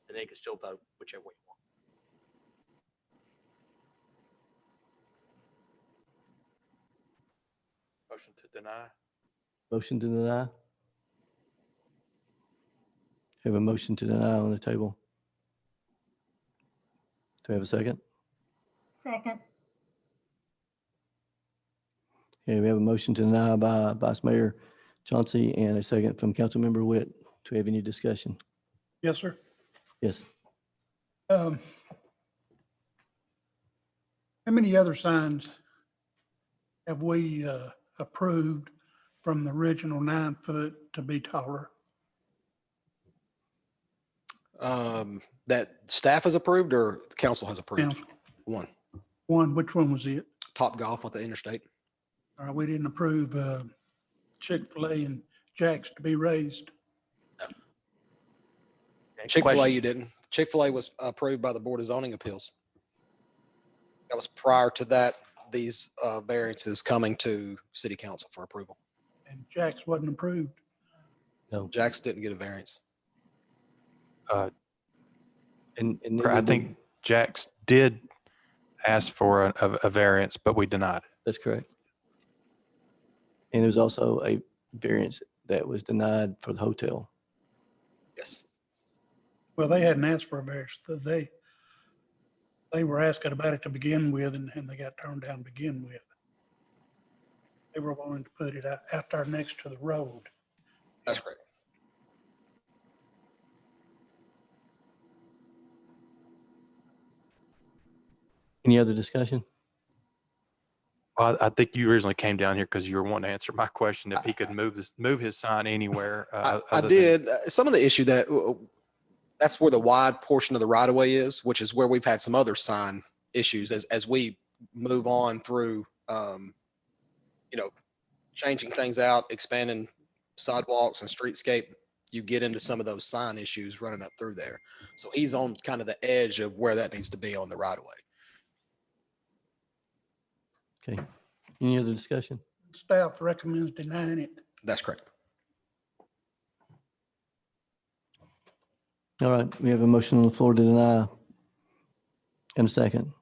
And they can still vote whichever way you want. Motion to deny. Motion to deny. Have a motion to deny on the table. Do we have a second? Second. Okay, we have a motion to deny by Vice Mayor Chauncey and a second from Councilmember Witt. Do we have any discussion? Yes, sir. Yes. How many other signs have we approved from the original 9 foot to be taller? That staff has approved or the council has approved? Council. One, Which one was it? Top Golf on the interstate. We didn't approve Chick-fil-A and Jack's to be raised. Chick-fil-A, Question. you didn't. Chick-fil-A was approved by the Board of Zoning Appeals. That was prior to that, these variances coming to city council for approval. And Jack's wasn't approved. No. Jack's didn't get a variance. And I think Jax did ask for a variance, but we denied it. that's correct. And there was also a variance that was denied for the hotel. Yes. Well, they hadn't asked for a variance. They were asking about it to begin with, and they got turned down to begin with. They were wanting to put it out there next to the road. That's correct. Any other discussion? Well, I think you originally came down here because you were wanting to answer my question if he could move his sign anywhere. I other than- did. Some of the issue that's where the wide portion of the right of way is, which is where we've had some other sign issues as we move on through, changing things out, expanding sidewalks and streetscape. You get into some of those sign issues running up through there. So he's on kind of the edge of where that needs to be on the right of way. Okay. Any other discussion? Staff recommends denying it. That's correct. All right, we have a motion on the floor to deny. And a second.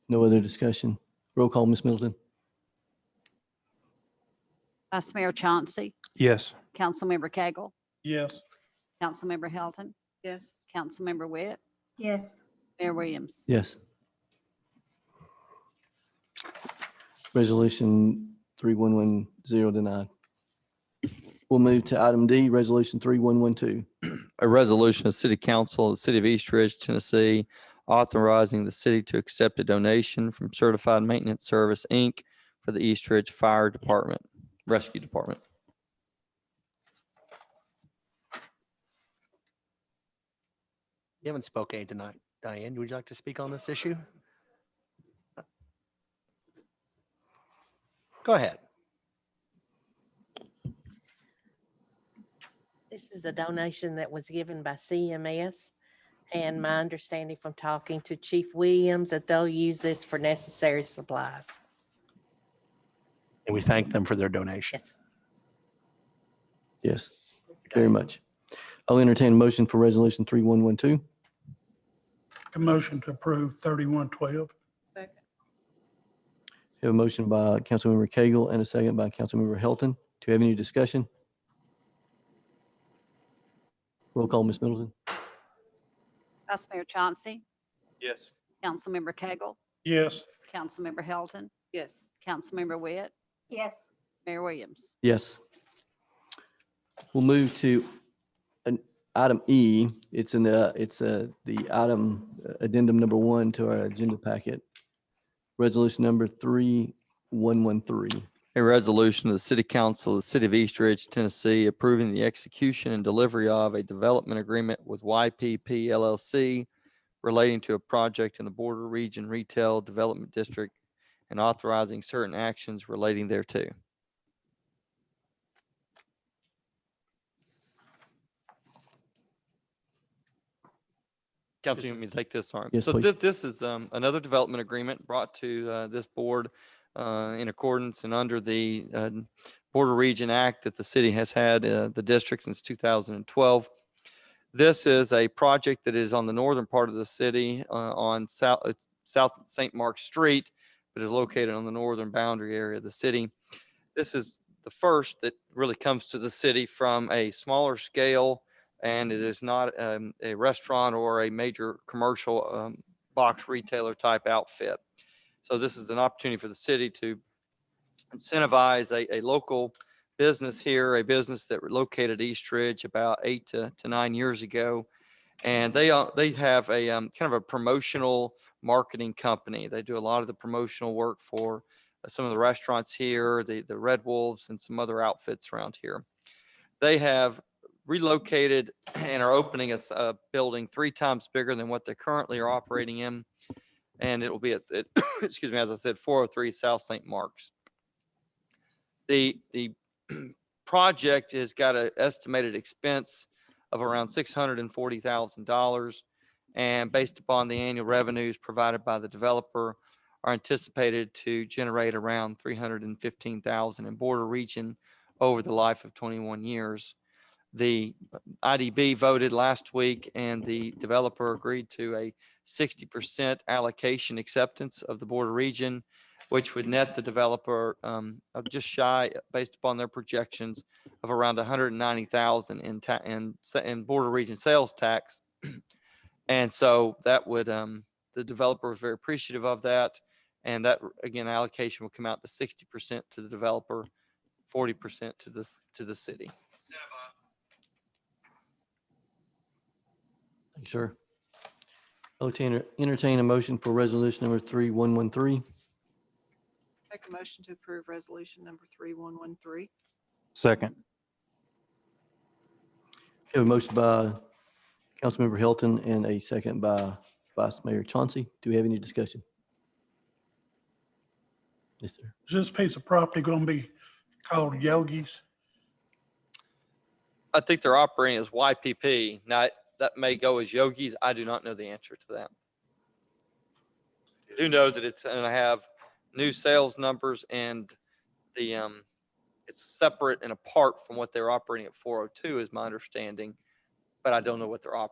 No other discussion. Roll call, Ms. Middleton. Vice Mayor Chauncey, Yes. Councilmember Cagle, Yes. Councilmember Helton, Yes. Councilmember Witt, Yes. Mayor Williams. Yes. Resolution 3110 denied. We'll move to item D, Resolution 3112. A resolution of City Council of the City of East Ridge, Tennessee, authorizing the city to accept a donation from Certified Maintenance Service, Inc. for the East Ridge Fire Department, Rescue Department. You haven't spoken tonight, Diane. Would you like to speak on this issue? Go ahead. This is a donation that was given by CMS. And my understanding from talking to Chief Williams that they'll use this for necessary supplies. And we thank them for their donation. Yes. Yes, very much. I'll entertain a motion for Resolution 3112. A motion to approve 3112. Second. We have a motion by Councilmember Cagle and a second by Councilmember Helton. Do you have any discussion? Roll call, Ms. Middleton. Vice Mayor Chauncey, Yes. Councilmember Cagle, Yes. Councilmember Helton, Yes. Councilmember Witt, Yes. Mayor Williams. Yes. We'll move to item E. It's the item addendum number 1 to our agenda packet. Resolution number 3113. A resolution of the City Council of the City of East Ridge, Tennessee, approving the execution and delivery of a development agreement with YPP LLC relating to a project in the Border Region Retail Development District and authorizing certain actions relating thereto. Council, you want me to take this? Sorry. Yes, So please. this is another development agreement brought to this board in accordance and under the Border Region Act that the city has had the district since 2012. This is a project that is on the northern part of the city on South St. Mark Street, but is located on the northern boundary area of the city. This is the first that really comes to the city from a smaller scale and it is not a restaurant or a major commercial box retailer type outfit. So this is an opportunity for the city to incentivize a local business here, a business that located East Ridge about 8 to 9 years ago. And they have a kind of a promotional marketing company. They do a lot of the promotional work for some of the restaurants here, the Red Wolves and some other outfits around here. They have relocated and are opening a building 3 times bigger than what they currently are operating in. And it will be at, excuse me, as I said, 403 South St. Mark's. The project has got an estimated expense of around $640,000, and based upon the annual revenues provided by the developer, are anticipated to generate around $315,000 in border region over the life of 21 years. The IDB voted last week, and the developer agreed to a 60% allocation acceptance of the border region, which would net the developer just shy, based upon their projections, of around $190,000 in border region sales tax. And so that would, the developer was very appreciative of that. And that, again, allocation will come out to 60% to the developer, 40% to the city. Thank you, sir. I'll entertain a motion for resolution number 3113. Make a motion to approve resolution number 3113. Second. Have a motion by Councilmember Hilton and a second by Vice Mayor Chauncey. Do we have any discussion? Yes, sir. Is this piece of property going to be called Yogi's? I think they're operating as YPP. Now, that may go as Yogi's. I do not know the answer to that. I do know that it's going to have new sales numbers, and the it's separate and apart from what they're operating at 402 is my understanding, but I don't know what they're operating.